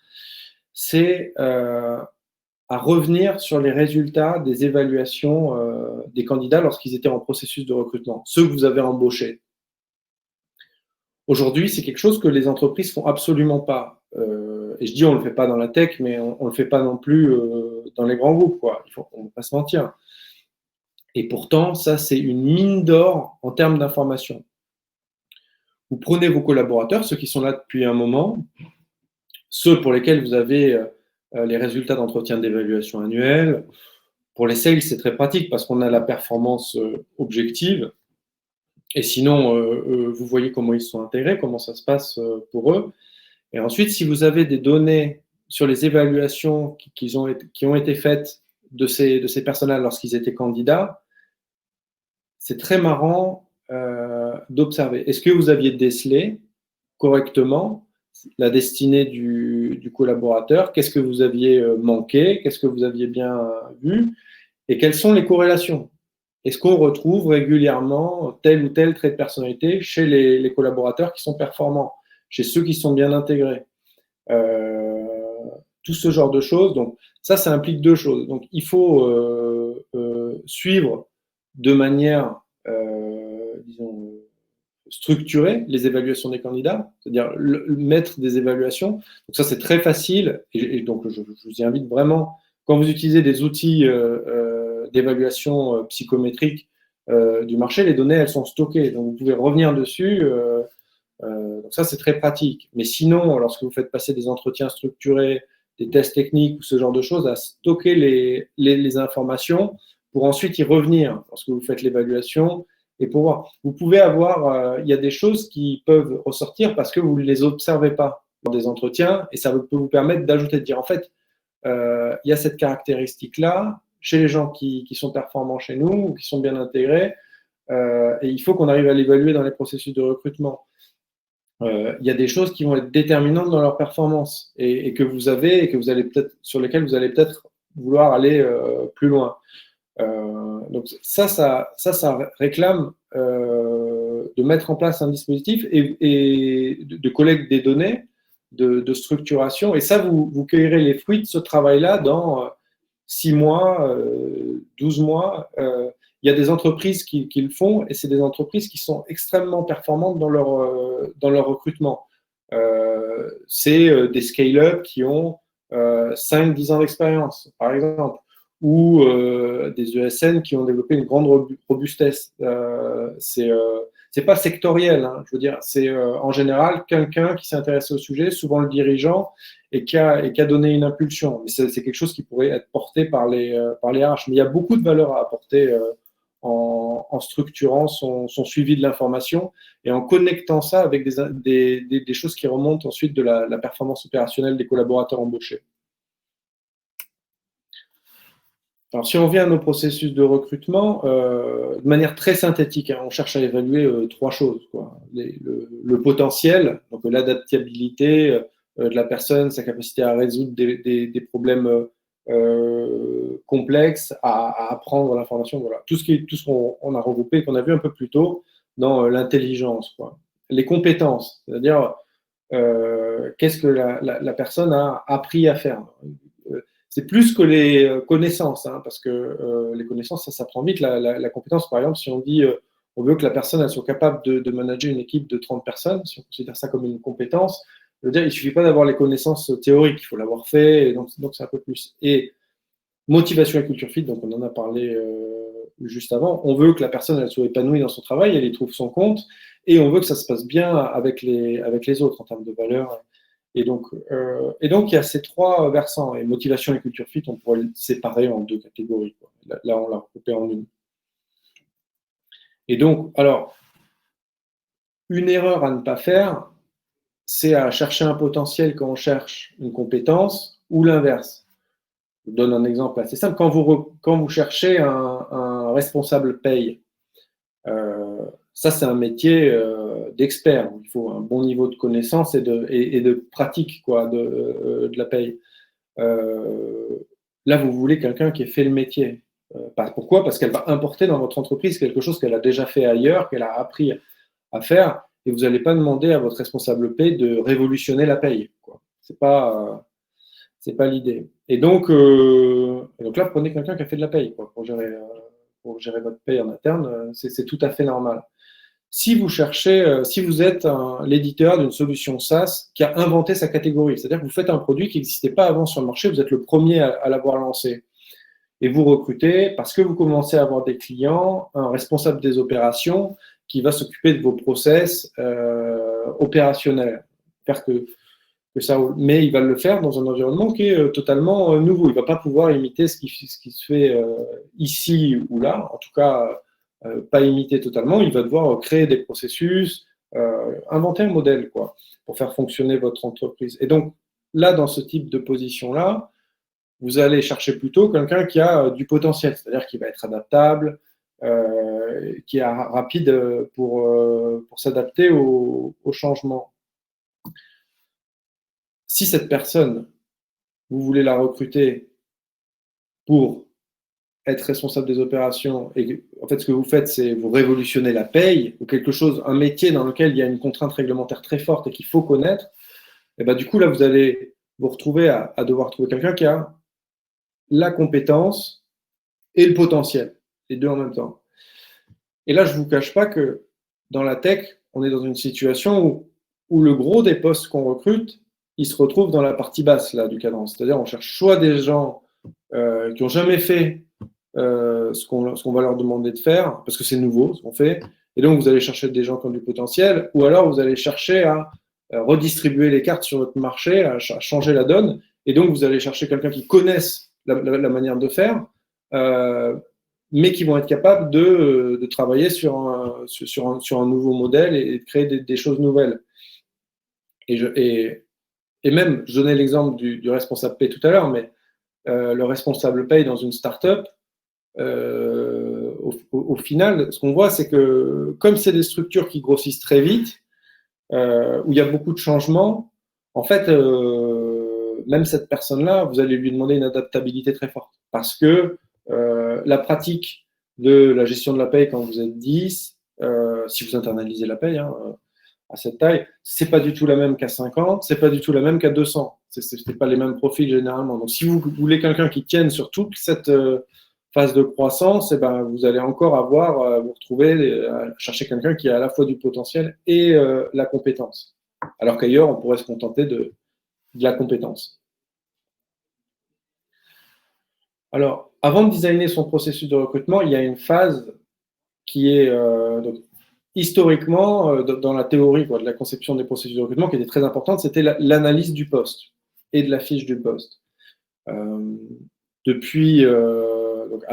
C'est à revenir sur les résultats des évaluations des candidats lorsqu'ils étaient en processus de recrutement, ceux que vous avez embauchés. Aujourd'hui, c'est quelque chose que les entreprises font absolument pas. Et je dis on ne le fait pas dans la tech, mais on ne le fait pas non plus dans les grands groupes, quoi. On ne va pas se mentir. Et pourtant, ça, c'est une mine d'or en termes d'information. Vous prenez vos collaborateurs, ceux qui sont là depuis un moment, ceux pour lesquels vous avez les résultats d'entretien d'évaluation annuel. Pour les sales, c'est très pratique parce qu'on a la performance objective. Et sinon, vous voyez comment ils sont intégrés, comment ça se passe pour eux. Et ensuite, si vous avez des données sur les évaluations qui ont été faites de ces personnes-là lorsqu'ils étaient candidats, c'est très marrant d'observer. Est-ce que vous aviez décelé correctement la destinée du collaborateur? Qu'est-ce que vous aviez manqué? Qu'est-ce que vous aviez bien vu? Et quelles sont les corrélations? Est-ce qu'on retrouve régulièrement tel ou tel trait de personnalité chez les collaborateurs qui sont performants, chez ceux qui sont bien intégrés? Tout ce genre de choses. Donc, ça implique deux choses. Donc, il faut suivre de manière, disons, structurée les évaluations des candidats, c'est-à-dire mettre des évaluations. Donc, ça, c'est très facile. Et donc, je vous y invite vraiment, quand vous utilisez des outils d'évaluation psychométrique, du marché, les données, elles sont stockées. Donc, vous pouvez revenir dessus. Donc ça, c'est très pratique. Mais sinon, lorsque vous faites passer des entretiens structurés, des tests techniques ou ce genre de choses, à stocker les informations pour ensuite y revenir lorsque vous faites l'évaluation et pour voir. Vous pouvez avoir, il y a des choses qui peuvent ressortir parce que vous ne les observez pas dans des entretiens et ça peut vous permettre d'ajouter, de dire en fait, il y a cette caractéristique-là chez les gens qui sont performants chez nous ou qui sont bien intégrés et il faut qu'on arrive à l'évaluer dans les processus de recrutement. Il y a des choses qui vont être déterminantes dans leur performance et que vous avez et que vous allez peut-être sur lesquelles vous allez peut-être vouloir aller plus loin. Donc ça réclame de mettre en place un dispositif et de collecte des données, de structuration. Et ça, vous cueillerez les fruits de ce travail-là dans 6 mois, 12 mois. Il y a des entreprises qui le font et c'est des entreprises qui sont extrêmement performantes dans leur recrutement. C'est des scale-up qui ont 5-10 ans d'expérience, par exemple, ou des ESN qui ont développé une grande robustesse. C'est pas sectoriel, hein, je veux dire, c'est en général quelqu'un qui s'est intéressé au sujet, souvent le dirigeant, et qui a donné une impulsion. Mais c'est quelque chose qui pourrait être porté par les RH. Mais il y a beaucoup de valeur à apporter en structurant son suivi de l'information et en connectant ça avec des choses qui remontent ensuite de la performance opérationnelle des collaborateurs embauchés. Alors, si on revient à nos processus de recrutement, de manière très synthétique, hein, on cherche à évaluer 3 choses, quoi. Le potentiel, donc l'adaptabilité de la personne, sa capacité à résoudre des problèmes complexes, à apprendre l'information, voilà. Tout ce qu'on a regroupé, qu'on a vu un peu plus tôt dans l'intelligence, quoi. Les compétences, c'est-à-dire qu'est-ce que la personne a appris à faire. C'est plus que les connaissances, hein, parce que les connaissances, ça s'apprend vite. La compétence, par exemple, si on dit on veut que la personne elle soit capable de manager une équipe de 30 personnes, si on considère ça comme une compétence, je veux dire, il ne suffit pas d'avoir les connaissances théoriques, il faut l'avoir fait, et donc c'est un peu plus. Et motivation et culture fit, donc on en a parlé juste avant, on veut que la personne elle soit épanouie dans son travail, elle y trouve son compte, et on veut que ça se passe bien avec les autres en termes de valeurs. Et donc, il y a ces 3 versants. Et motivation et culture fit, on pourrait le séparer en 2 catégories, quoi. Là, on l'a regroupé en une. Et donc, alors, une erreur à ne pas faire, c'est à chercher un potentiel quand on cherche une compétence, ou l'inverse. Je vous donne un exemple assez simple. Quand vous cherchez un responsable paye, ça, c'est un métier d'expert. Il faut un bon niveau de connaissance et de pratique, quoi, de la paye. Là, vous voulez quelqu'un qui ait fait le métier. Pourquoi ? Parce qu'elle va importer dans votre entreprise quelque chose qu'elle a déjà fait ailleurs, qu'elle a appris à faire, et vous n'allez pas demander à votre responsable paye de révolutionner la paye, quoi. C'est pas l'idée. Et donc là, prenez quelqu'un qui a fait de la paye, quoi, pour gérer votre paye en interne. C'est tout à fait normal. Si vous cherchez, si vous êtes l'éditeur d'une solution SaaS qui a inventé sa catégorie, c'est-à-dire que vous faites un produit qui n'existait pas avant sur le marché, vous êtes le premier à l'avoir lancé, et vous recrutez parce que vous commencez à avoir des clients, un responsable des opérations qui va s'occuper de vos process opérationnels, faire que ça, mais il va le faire dans un environnement qui est totalement nouveau. Il ne va pas pouvoir imiter ce qui se fait ici ou là, en tout cas pas imiter totalement. Il va devoir créer des processus, inventer un modèle, quoi, pour faire fonctionner votre entreprise. Et donc là, dans ce type de position-là, vous allez chercher plutôt quelqu'un qui a du potentiel, c'est-à-dire qui va être adaptable, qui est rapide pour s'adapter au changement. Si cette personne, vous voulez la recruter pour être responsable des opérations, et en fait, ce que vous faites, c'est vous révolutionner la paye, ou quelque chose, un métier dans lequel il y a une contrainte réglementaire très forte et qu'il faut connaître, et ben, du coup, là, vous allez vous retrouver à devoir trouver quelqu'un qui a la compétence et le potentiel, les deux en même temps. Et là, je ne vous cache pas que dans la tech, on est dans une situation où le gros des postes qu'on recrute, ils se retrouvent dans la partie basse là, du cadran. C'est-à-dire on cherche soit des gens qui n'ont jamais fait ce qu'on va leur demander de faire, parce que c'est nouveau ce qu'on fait. Et donc, vous allez chercher des gens qui ont du potentiel, ou alors vous allez chercher à redistribuer les cartes sur votre marché, à changer la donne. Et donc, vous allez chercher quelqu'un qui connaisse la manière de faire, mais qui vont être capables de travailler sur un nouveau modèle et de créer des choses nouvelles. Et même, je donnais l'exemple du responsable paye tout à l'heure, mais le responsable paye dans une start-up, au final, ce qu'on voit, c'est que comme c'est des structures qui grossissent très vite, où il y a beaucoup de changements, en fait, même cette personne-là, vous allez lui demander une adaptabilité très forte. Parce que la pratique de la gestion de la paye quand vous êtes 10, si vous internalisez la paye, à cette taille, c'est pas du tout la même qu'à 50, c'est pas du tout la même qu'à 200. C'est pas les mêmes profils généralement. Donc, si vous voulez quelqu'un qui tienne sur toute cette phase de croissance, eh ben, vous allez encore vous retrouver à chercher quelqu'un qui a à la fois du potentiel et la compétence. Alors qu'ailleurs, on pourrait se contenter de la compétence. Alors, avant de designer son processus de recrutement, il y a une phase qui est donc, historiquement, dans la théorie de la conception des processus de recrutement, qui était très importante, c'était l'analyse du poste et de la fiche du poste. Depuis, donc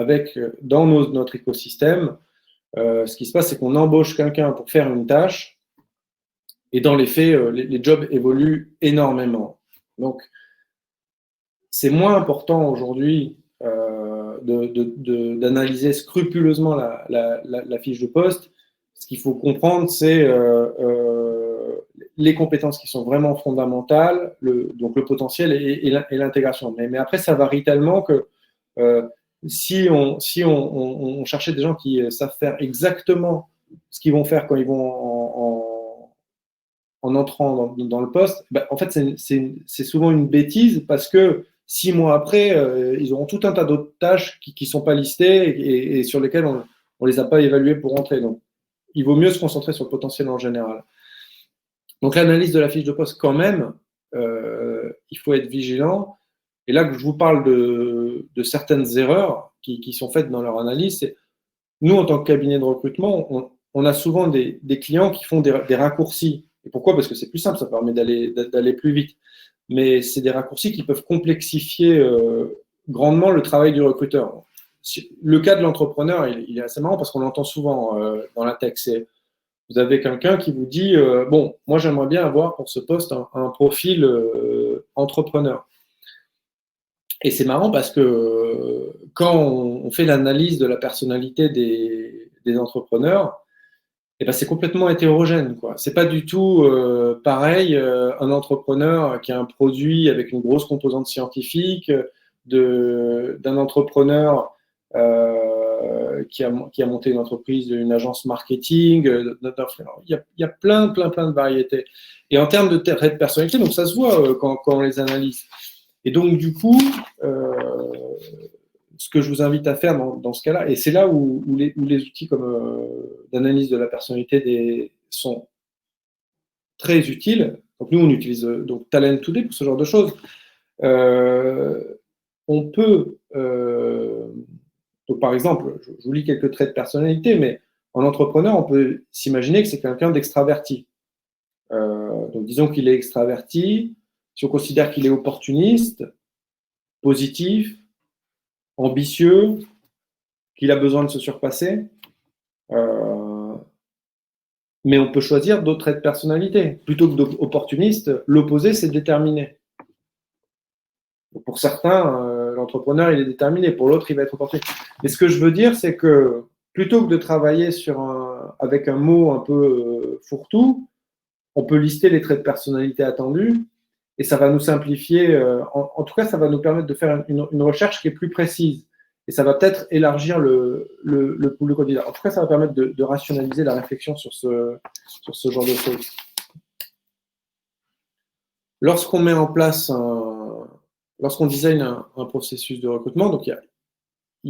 dans notre écosystème, ce qui se passe, c'est qu'on embauche quelqu'un pour faire une tâche, et dans les faits, les jobs évoluent énormément. Donc, c'est moins important aujourd'hui d'analyser scrupuleusement la fiche de poste. Ce qu'il faut comprendre, c'est les compétences qui sont vraiment fondamentales, donc le potentiel et l'intégration. Mais après, ça varie tellement que si on cherchait des gens qui savent faire exactement ce qu'ils vont faire quand ils vont en entrant dans le poste, ben, en fait, c'est souvent une bêtise parce que 6 mois après, ils auront tout un tas d'autres tâches qui ne sont pas listées et sur lesquelles on ne les a pas évaluées pour entrer. Donc, il vaut mieux se concentrer sur le potentiel en général. Donc, l'analyse de la fiche de poste, quand même, il faut être vigilant. Et là, que je vous parle de certaines erreurs qui sont faites dans leur analyse, c'est nous, en tant que cabinet de recrutement, on a souvent des clients qui font des raccourcis. Et pourquoi? Parce que c'est plus simple, ça permet d'aller plus vite. Mais c'est des raccourcis qui peuvent complexifier grandement le travail du recruteur. Le cas de l'entrepreneur, il est assez marrant parce qu'on l'entend souvent dans la tech. Vous avez quelqu'un qui vous dit bon, moi j'aimerais bien avoir pour ce poste un profil entrepreneur. Et c'est marrant parce que quand on fait l'analyse de la personnalité des entrepreneurs, eh ben, c'est complètement hétérogène, quoi. C'est pas du tout pareil un entrepreneur qui a un produit avec une grosse composante scientifique, d'un entrepreneur qui a monté une entreprise, une agence marketing. Il y a plein de variétés. Et en termes de traits de personnalité, donc ça se voit quand on les analyse. Et donc, du coup, ce que je vous invite à faire dans ce cas-là, et c'est là où les outils comme d'analyse de la personnalité sont très utiles. Donc, nous, on utilise donc Talent Today pour ce genre de choses. On peut, donc par exemple, je vous lis quelques traits de personnalité, mais en entrepreneur, on peut s'imaginer que c'est quelqu'un d'extraverti. Donc, disons qu'il est extraverti. Si on considère qu'il est opportuniste, positif, ambitieux, qu'il a besoin de se surpasser, mais on peut choisir d'autres traits de personnalité. Plutôt que d'opportuniste, l'opposé, c'est déterminé. Pour certains, l'entrepreneur, il est déterminé. Pour l'autre, il va être opportuniste. Mais ce que je veux dire, c'est que plutôt que de travailler avec un mot un peu fourre-tout, on peut lister les traits de personnalité attendus et ça va nous simplifier. En tout cas, ça va nous permettre de faire une recherche qui est plus précise. Et ça va peut-être élargir le pool de candidats. En tout cas, ça va permettre de rationaliser la réflexion sur ce genre de choses. Lorsqu'on met en place lorsqu'on design un processus de recrutement, donc il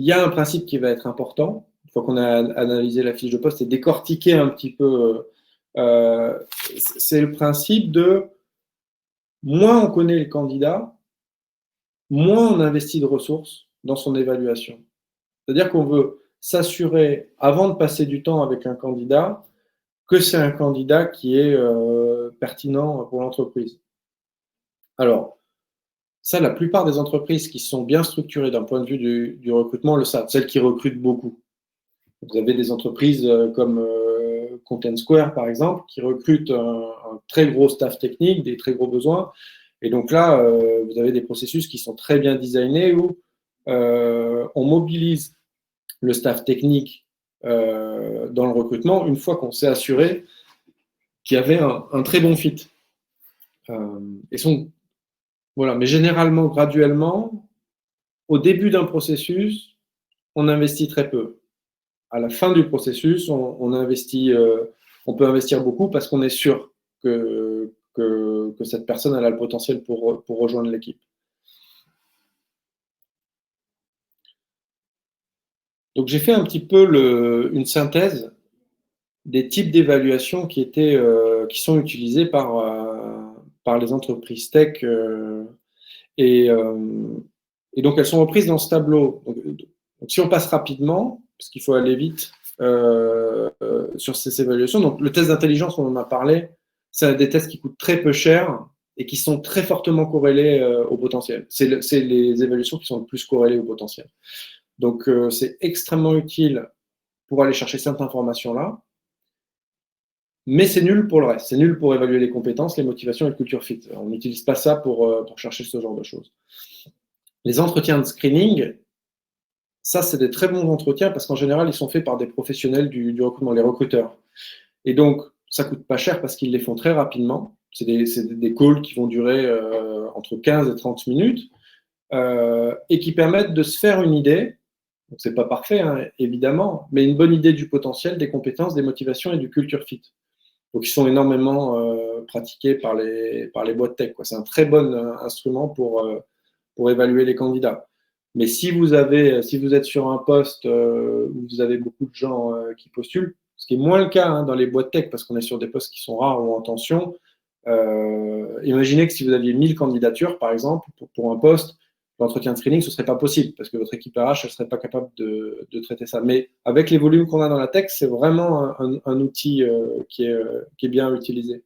y a un principe qui va être important, une fois qu'on a analysé la fiche de poste et décortiqué un petit peu, c'est le principe de moins on connaît le candidat, moins on investit de ressources dans son évaluation. C'est-à-dire qu'on veut s'assurer, avant de passer du temps avec un candidat, que c'est un candidat qui est pertinent pour l'entreprise. Alors, ça, la plupart des entreprises qui sont bien structurées d'un point de vue du recrutement le savent, celles qui recrutent beaucoup. Vous avez des entreprises comme Content Square, par exemple, qui recrutent un très gros staff technique, des très gros besoins. Et donc là, vous avez des processus qui sont très bien designés où on mobilise le staff technique dans le recrutement une fois qu'on s'est assuré qu'il y avait un très bon fit. Voilà. Mais généralement, graduellement, au début d'un processus, on investit très peu. À la fin du processus, on peut investir beaucoup parce qu'on est sûr que cette personne a le potentiel pour rejoindre l'équipe. Donc, j'ai fait un petit peu une synthèse des types d'évaluation qui sont utilisés par les entreprises tech. Et donc, elles sont reprises dans ce tableau. Donc, si on passe rapidement, parce qu'il faut aller vite sur ces évaluations. Donc, le test d'intelligence, on en a parlé, c'est des tests qui coûtent très peu cher et qui sont très fortement corrélés au potentiel. C'est les évaluations qui sont le plus corrélées au potentiel. Donc, c'est extrêmement utile pour aller chercher cette information-là, mais c'est nul pour le reste. C'est nul pour évaluer les compétences, les motivations et le culture fit. On n'utilise pas ça pour chercher ce genre de choses. Les entretiens de screening, ça, c'est des très bons entretiens parce qu'en général, ils sont faits par des professionnels du recrutement, les recruteurs. Et donc, ça ne coûte pas cher parce qu'ils les font très rapidement. C'est des calls qui vont durer entre 15 et 30 minutes et qui permettent de se faire une idée. Ce n'est pas parfait, hein, évidemment, mais une bonne idée du potentiel, des compétences, des motivations et du culture fit. Donc, ils sont énormément pratiqués par les boîtes tech. C'est un très bon instrument pour évaluer les candidats. Mais si vous êtes sur un poste où vous avez beaucoup de gens qui postulent, ce qui est moins le cas dans les boîtes tech parce qu'on est sur des postes qui sont rares ou en tension, imaginez que si vous aviez 1000 candidatures, par exemple, pour un poste, l'entretien de screening, ce ne serait pas possible parce que votre équipe RH ne serait pas capable de traiter ça. Mais avec les volumes qu'on a dans la tech, c'est vraiment un outil qui est bien utilisé.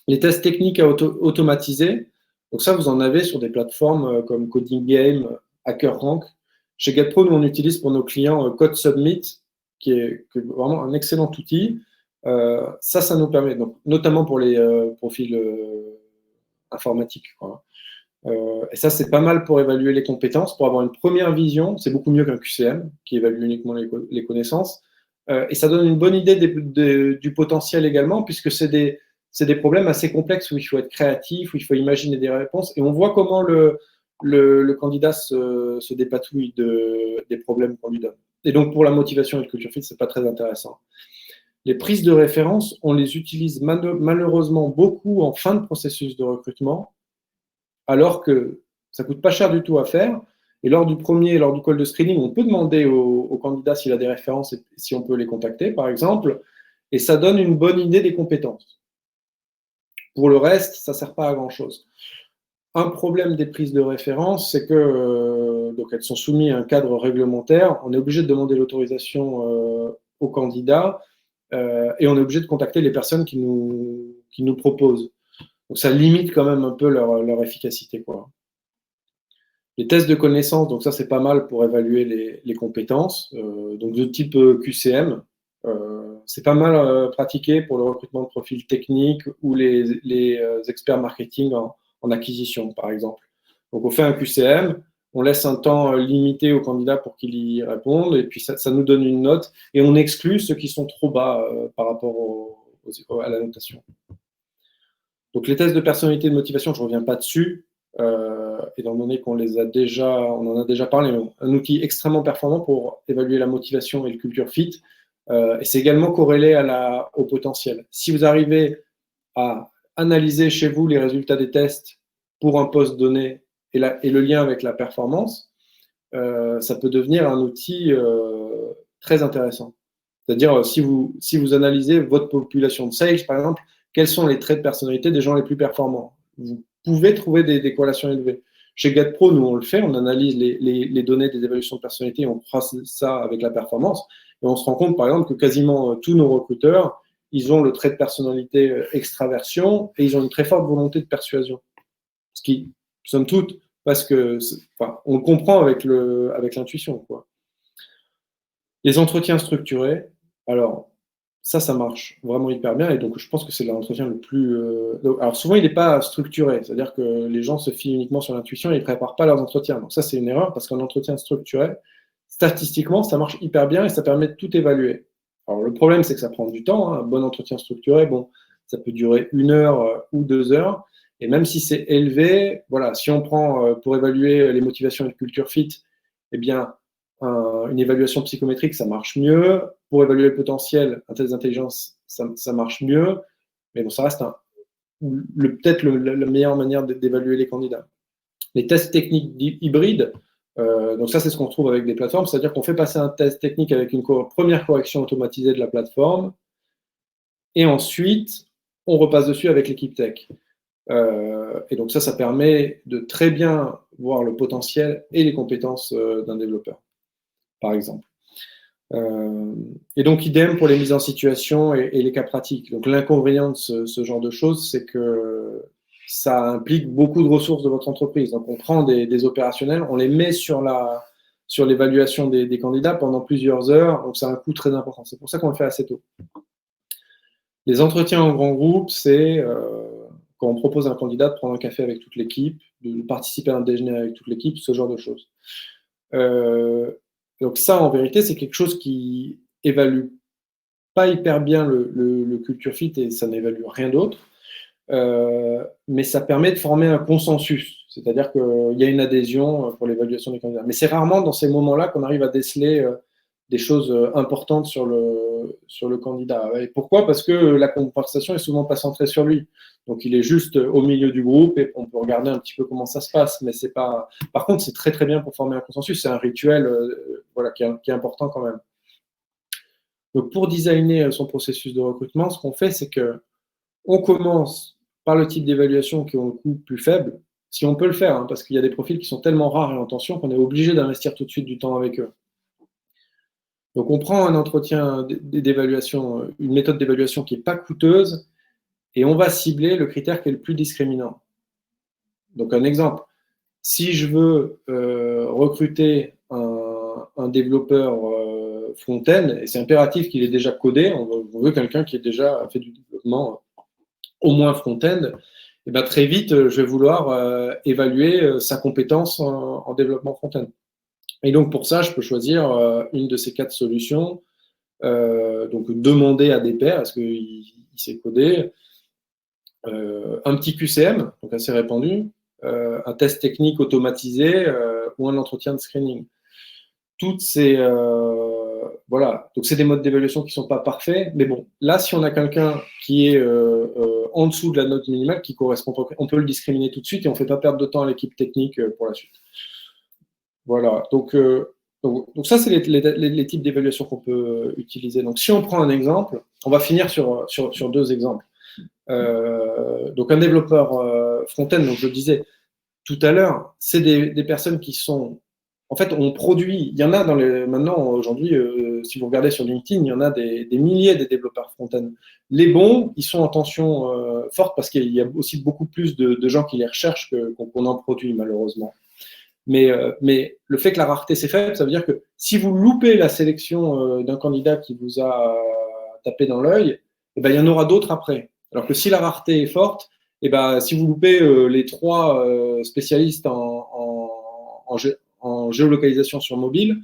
Les tests techniques à automatiser, donc ça, vous en avez sur des plateformes comme Coding Game, HackerRank. Chez GetPro, nous, on utilise pour nos clients Code Submit, qui est vraiment un excellent outil. Ça nous permet, donc, notamment pour les profils informatiques, quoi. Et ça, c'est pas mal pour évaluer les compétences, pour avoir une première vision. C'est beaucoup mieux qu'un QCM, qui évalue uniquement les connaissances. Et ça donne une bonne idée du potentiel également, puisque c'est des problèmes assez complexes où il faut être créatif, où il faut imaginer des réponses. Et on voit comment le candidat se dépatouille des problèmes qu'on lui donne. Et donc, pour la motivation et le culture fit, c'est pas très intéressant. Les prises de référence, on les utilise malheureusement beaucoup en fin de processus de recrutement, alors que ça ne coûte pas cher du tout à faire. Et lors du call de screening, on peut demander au candidat s'il a des références et si on peut les contacter, par exemple, et ça donne une bonne idée des compétences. Pour le reste, ça ne sert pas à grand-chose. Un problème des prises de référence, c'est que donc elles sont soumises à un cadre réglementaire. On est obligé de demander l'autorisation au candidat et on est obligé de contacter les personnes qui nous proposent. Donc, ça limite quand même un peu leur efficacité, quoi. Les tests de connaissances, donc ça, c'est pas mal pour évaluer les compétences. Donc, de type QCM, c'est pas mal pratiqué pour le recrutement de profils techniques ou les experts marketing en acquisition, par exemple. Donc, on fait un QCM, on laisse un temps limité au candidat pour qu'il y réponde, et puis ça nous donne une note, et on exclut ceux qui sont trop bas par rapport à la notation. Donc, les tests de personnalité et de motivation, je ne reviens pas dessus, étant donné qu'on en a déjà parlé, mais un outil extrêmement performant pour évaluer la motivation et le culture fit, et c'est également corrélé au potentiel. Si vous arrivez à analyser chez vous les résultats des tests pour un poste donné et le lien avec la performance, ça peut devenir un outil très intéressant. C'est-à-dire, si vous analysez votre population de sales, par exemple, quels sont les traits de personnalité des gens les plus performants? Vous pouvez trouver des corrélations élevées. Chez GetPro, nous, on le fait, on analyse les données des évaluations de personnalité, on croise ça avec la performance, et on se rend compte, par exemple, que quasiment tous nos recruteurs, ils ont le trait de personnalité extraversion, et ils ont une très forte volonté de persuasion. Ce qui, somme toute, parce que, on le comprend avec l'intuition, quoi. Les entretiens structurés, alors, ça marche vraiment hyper bien, et donc je pense que c'est l'entretien le plus... alors souvent, il n'est pas structuré, c'est-à-dire que les gens se fient uniquement sur l'intuition et ils ne préparent pas leurs entretiens. Donc ça, c'est une erreur, parce qu'un entretien structuré, statistiquement, ça marche hyper bien et ça permet de tout évaluer. Alors le problème, c'est que ça prend du temps, hein. Un bon entretien structuré, bon, ça peut durer 1 heure ou 2 heures, et même si c'est élevé, voilà, si on prend pour évaluer les motivations et le culture fit, eh bien, une évaluation psychométrique, ça marche mieux. Pour évaluer le potentiel, un test d'intelligence, ça marche mieux. Mais bon, ça reste peut-être la meilleure manière d'évaluer les candidats. Les tests techniques hybrides, donc ça, c'est ce qu'on trouve avec des plateformes, c'est-à-dire qu'on fait passer un test technique avec une première correction automatisée de la plateforme, et ensuite, on repasse dessus avec l'équipe tech. Et donc ça permet de très bien voir le potentiel et les compétences d'un développeur, par exemple. Et donc, idem pour les mises en situation et les cas pratiques. Donc, l'inconvénient de ce genre de choses, c'est que ça implique beaucoup de ressources de votre entreprise. Donc, on prend des opérationnels, on les met sur l'évaluation des candidats pendant plusieurs heures. Donc, ça a un coût très important. C'est pour ça qu'on le fait assez tôt. Les entretiens en grand groupe, c'est quand on propose à un candidat de prendre un café avec toute l'équipe, de participer à un déjeuner avec toute l'équipe, ce genre de choses. Donc ça, en vérité, c'est quelque chose qui évalue pas hyper bien le culture fit et ça n'évalue rien d'autre, mais ça permet de former un consensus, c'est-à-dire qu'il y a une adhésion pour l'évaluation des candidats. Mais c'est rarement dans ces moments-là qu'on arrive à déceler des choses importantes sur le candidat. Et pourquoi ? Parce que la conversation est souvent pas centrée sur lui. Donc, il est juste au milieu du groupe et on peut regarder un petit peu comment ça se passe. Mais c'est pas. Par contre, c'est très, très bien pour former un consensus. C'est un rituel qui est important quand même. Donc, pour designer son processus de recrutement, ce qu'on fait, c'est qu'on commence par le type d'évaluation qui ont le coût plus faible, si on peut le faire, hein, parce qu'il y a des profils qui sont tellement rares et en tension qu'on est obligé d'investir tout de suite du temps avec eux. Donc, on prend un entretien d'évaluation, une méthode d'évaluation qui n'est pas coûteuse, et on va cibler le critère qui est le plus discriminant. Donc, un exemple, si je veux recruter un développeur front-end, et c'est impératif qu'il ait déjà codé, on veut quelqu'un qui ait déjà fait du développement au moins front-end, et bien très vite, je vais vouloir évaluer sa compétence en développement front-end. Et donc, pour ça, je peux choisir une de ces 4 solutions. Donc, demander à des pairs, est-ce qu'il sait coder, un petit QCM, donc assez répandu, un test technique automatisé ou un entretien de screening. Toutes ces... voilà, donc c'est des modes d'évaluation qui ne sont pas parfaits, mais bon, là, si on a quelqu'un qui est en dessous de la note minimale, qui correspond, on peut le discriminer tout de suite et on ne fait pas perdre de temps à l'équipe technique pour la suite. Voilà, donc ça, c'est les types d'évaluation qu'on peut utiliser. Donc, si on prend un exemple, on va finir sur 2 exemples. Donc, un développeur front-end, donc je le disais tout à l'heure, c'est des personnes qui sont... En fait, on produit... Il y en a maintenant, aujourd'hui, si vous regardez sur LinkedIn, il y en a des milliers de développeurs front-end. Les bons, ils sont en tension forte parce qu'il y a aussi beaucoup plus de gens qui les recherchent qu'on en produit, malheureusement. Mais le fait que la rareté c'est faible, ça veut dire que si vous loupez la sélection d'un candidat qui vous a tapé dans l'œil, eh ben, il y en aura d'autres après. Alors que si la rareté est forte, eh ben, si vous loupez les 3 spécialistes en géolocalisation sur mobile,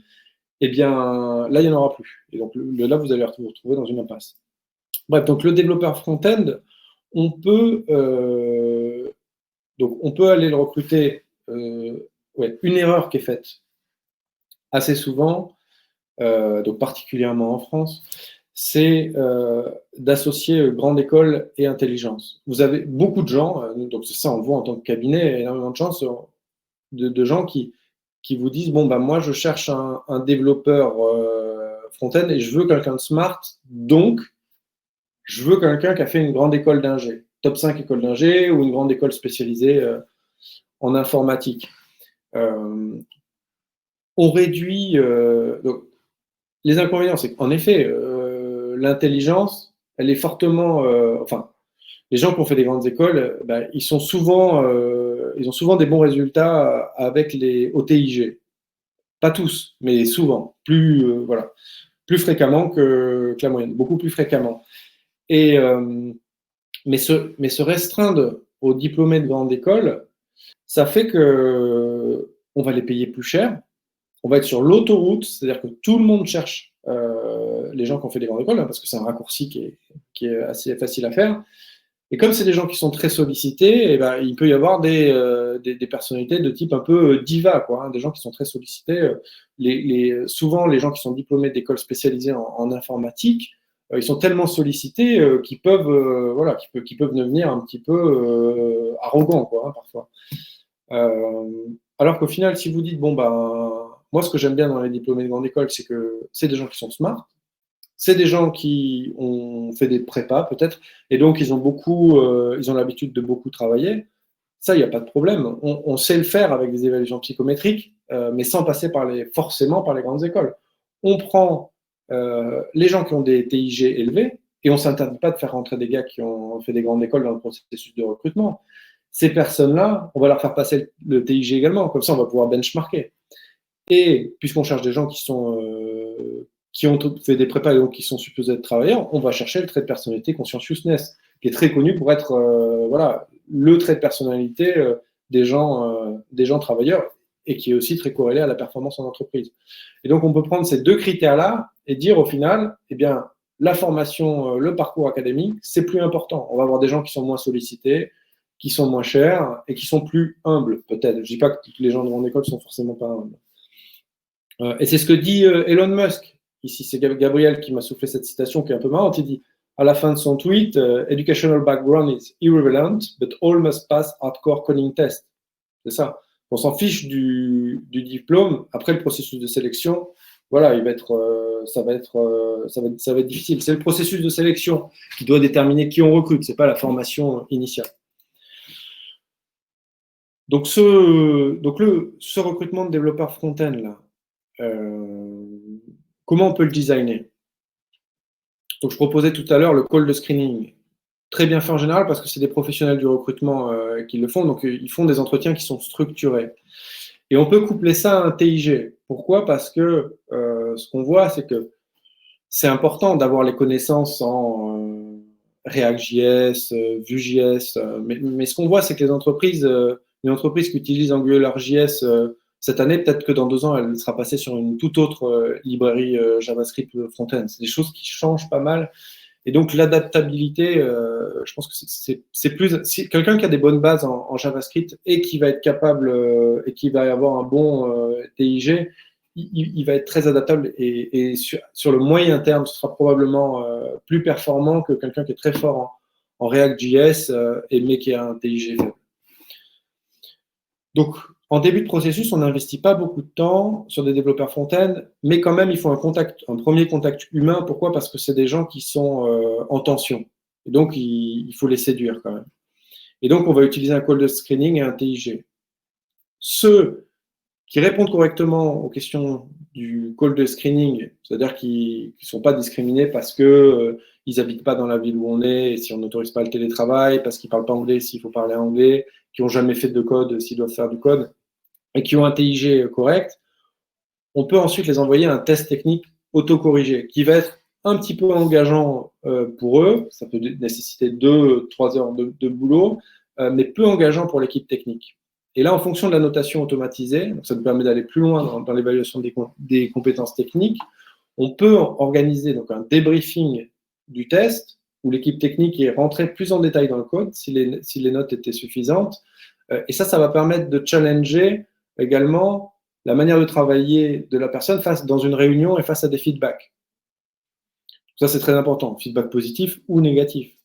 eh bien, là, il n'y en aura plus. Et donc là, vous allez vous retrouver dans une impasse. Bref, donc le développeur front-end, on peut aller le recruter. Une erreur qui est faite assez souvent, donc particulièrement en France, c'est d'associer grande école et intelligence. Vous avez beaucoup de gens, donc c'est ça on le voit en tant que cabinet, énormément de chances de gens qui vous disent bon ben moi je cherche un développeur front-end et je veux quelqu'un de smart, donc je veux quelqu'un qui a fait une grande école d'ingé, top 5 école d'ingé ou une grande école spécialisée en informatique. on réduit. Donc, les inconvénients, c'est qu'en effet, l'intelligence, elle est fortement. Enfin, les gens qui ont fait des grandes écoles, ils ont souvent des bons résultats avec les OTIG. Pas tous, mais souvent, plus fréquemment que la moyenne, beaucoup plus fréquemment. Mais se restreindre aux diplômés de grande école, ça fait que on va les payer plus cher. On va être sur l'autoroute, c'est-à-dire que tout le monde cherche les gens qui ont fait des grandes écoles, parce que c'est un raccourci qui est assez facile à faire. Et comme c'est des gens qui sont très sollicités, il peut y avoir des personnalités de type un peu diva, quoi, des gens qui sont très sollicités. Souvent, les gens qui sont diplômés d'écoles spécialisées en informatique, ils sont tellement sollicités qu'ils peuvent devenir un petit peu arrogants, quoi, parfois. Alors qu'au final, si vous dites, moi, ce que j'aime bien dans les diplômés de grande école, c'est que c'est des gens qui sont smart, c'est des gens qui ont fait des prépas, peut-être, et donc ils ont l'habitude de beaucoup travailler. Ça, il n'y a pas de problème. On sait le faire avec des évaluations psychométriques, mais sans passer forcément par les grandes écoles. On prend les gens qui ont des TIG élevés, et on ne s'interdit pas de faire rentrer des gars qui ont fait des grandes écoles dans le processus de recrutement. Ces personnes-là, on va leur faire passer le TIG également, comme ça on va pouvoir benchmarker. Et puisqu'on cherche des gens qui ont fait des prépas et donc qui sont supposés être travailleurs, on va chercher le trait de personnalité conscientiousness, qui est très connu pour être le trait de personnalité des gens travailleurs et qui est aussi très corrélé à la performance en entreprise. Et donc on peut prendre ces deux critères-là et dire au final, la formation, le parcours académique, c'est plus important. On va avoir des gens qui sont moins sollicités, qui sont moins chers et qui sont plus humbles, peut-être. Je ne dis pas que les gens de grande école sont forcément pas humbles. Et c'est ce que dit Elon Musk. Ici, c'est Gabriel qui m'a soufflé cette citation qui est un peu marrante. Il dit, à la fin de son tweet, Educational background is irrelevant, but all must pass hardcore coding test. C'est ça. On s'en fiche du diplôme. Après le processus de sélection, voilà, ça va être difficile. C'est le processus de sélection qui doit déterminer qui on recrute. C'est pas la formation initiale. Donc ce recrutement de développeurs front-end là. Comment on peut le designer? Donc, je proposais tout à l'heure le call de screening. Très bien fait en général parce que c'est des professionnels du recrutement qui le font. Donc, ils font des entretiens qui sont structurés. Et on peut coupler ça à un TIG. Pourquoi? Parce que ce qu'on voit, c'est que c'est important d'avoir les connaissances en React.js, Vue.js. Mais ce qu'on voit, c'est que les entreprises, une entreprise qui utilise AngularJS cette année, peut-être que dans 2 ans, elle sera passée sur une toute autre librairie JavaScript front-end. C'est des choses qui changent pas mal. Et donc, l'adaptabilité, je pense que c'est plus… Si quelqu'un qui a des bonnes bases en JavaScript et qui va être capable et qui va avoir un bon TIG, il va être très adaptable et sur le moyen terme, ce sera probablement plus performant que quelqu'un qui est très fort en React.js mais qui a un TIG faible. Donc, en début de processus, on n'investit pas beaucoup de temps sur des développeurs front-end, mais quand même, il faut un premier contact humain. Pourquoi? Parce que c'est des gens qui sont en tension. Et donc, il faut les séduire quand même. Et donc, on va utiliser un call de screening et un TIG. Ceux qui répondent correctement aux questions du call de screening, c'est-à-dire qui ne sont pas discriminés parce qu'ils n'habitent pas dans la ville où on est et si on n'autorise pas le télétravail, parce qu'ils ne parlent pas anglais s'il faut parler anglais, qui n'ont jamais fait de code s'ils doivent faire du code, et qui ont un TIG correct, on peut ensuite les envoyer à un test technique autocorrigé, qui va être un petit peu engageant pour eux, ça peut nécessiter 2-3 heures de boulot, mais peu engageant pour l'équipe technique. Et là, en fonction de la notation automatisée, donc ça nous permet d'aller plus loin dans l'évaluation des compétences techniques, on peut organiser donc un débriefing du test, où l'équipe technique est rentrée plus en détail dans le code, si les notes étaient suffisantes. Et ça va permettre de challenger également la manière de travailler de la personne dans une réunion et face à des feedbacks. Ça, c'est très important, feedback positif ou négatif.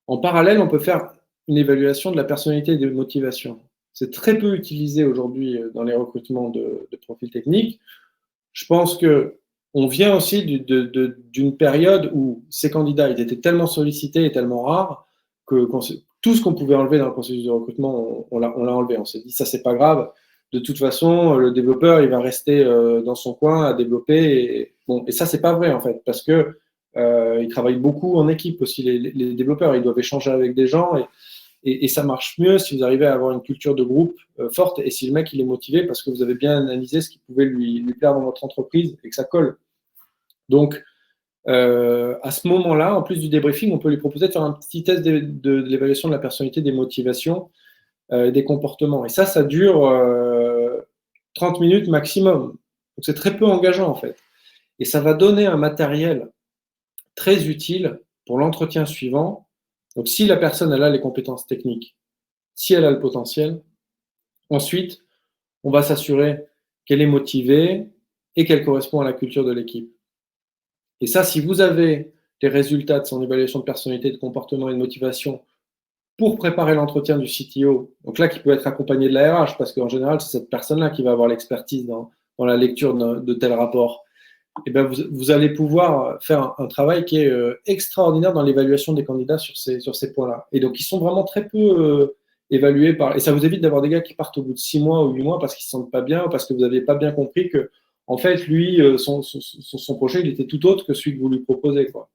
En parallèle, on peut faire une évaluation de la personnalité et des motivations. C'est très peu utilisé aujourd'hui dans les recrutements de profils techniques. Je pense qu'on vient aussi d'une période où ces candidats ils étaient tellement sollicités et tellement rares que tout ce qu'on pouvait enlever dans le processus de recrutement, on l'a enlevé. On s'est dit, ça, c'est pas grave. de toute façon, le développeur, il va rester dans son coin à développer. Et ça, c'est pas vrai, en fait, parce que ils travaillent beaucoup en équipe aussi, les développeurs. Ils doivent échanger avec des gens et ça marche mieux si vous arrivez à avoir une culture de groupe forte et si le mec, il est motivé parce que vous avez bien analysé ce qui pouvait lui plaire dans votre entreprise et que ça colle. Donc, à ce moment-là, en plus du débriefing, on peut lui proposer de faire un petit test de l'évaluation de la personnalité, des motivations, des comportements. Et ça dure 30 minutes maximum. Donc, c'est très peu engageant, en fait. Et ça va donner un matériel très utile pour l'entretien suivant. Donc, si la personne elle a les compétences techniques, si elle a le potentiel, ensuite, on va s'assurer qu'elle est motivée et qu'elle correspond à la culture de l'équipe. Et ça, si vous avez les résultats de son évaluation de personnalité, de comportement et de motivation pour préparer l'entretien du CTO, donc là, qui peut être accompagné de la RH, parce qu'en général, c'est cette personne-là qui va avoir l'expertise dans la lecture de tel rapport, et bien vous allez pouvoir faire un travail qui est extraordinaire dans l'évaluation des candidats sur ces points-là. Et donc, ils sont vraiment très peu évalués et ça vous évite d'avoir des gars qui partent au bout de 6 mois ou 8 mois parce qu'ils ne se sentent pas bien, ou parce que vous n'avez pas bien compris que, en fait, lui, son projet, il était tout autre que celui que vous lui proposez, quoi.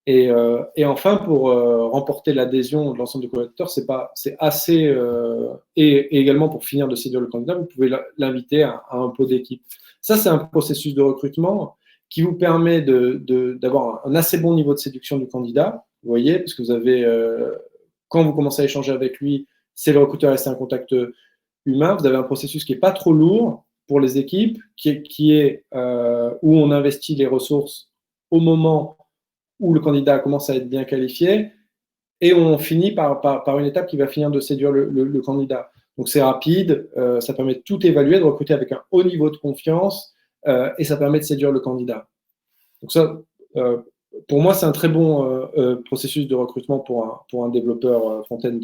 Et enfin, pour remporter l'adhésion de l'ensemble des collaborateurs, c'est assez. Et également pour finir de séduire le candidat, vous pouvez l'inviter à un pot d'équipe. Ça, c'est un processus de recrutement qui vous permet d'avoir un assez bon niveau de séduction du candidat. Vous voyez, parce que vous avez, quand vous commencez à échanger avec lui, c'est le recruteur et c'est un contact humain. Vous avez un processus qui n'est pas trop lourd pour les équipes, qui est où on investit les ressources au moment où le candidat commence à être bien qualifié, et on finit par une étape qui va finir de séduire le candidat. Donc c'est rapide, ça permet de tout évaluer, de recruter avec un haut niveau de confiance, et ça permet de séduire le candidat. Donc ça, pour moi, c'est un très bon processus de recrutement pour un développeur front-end.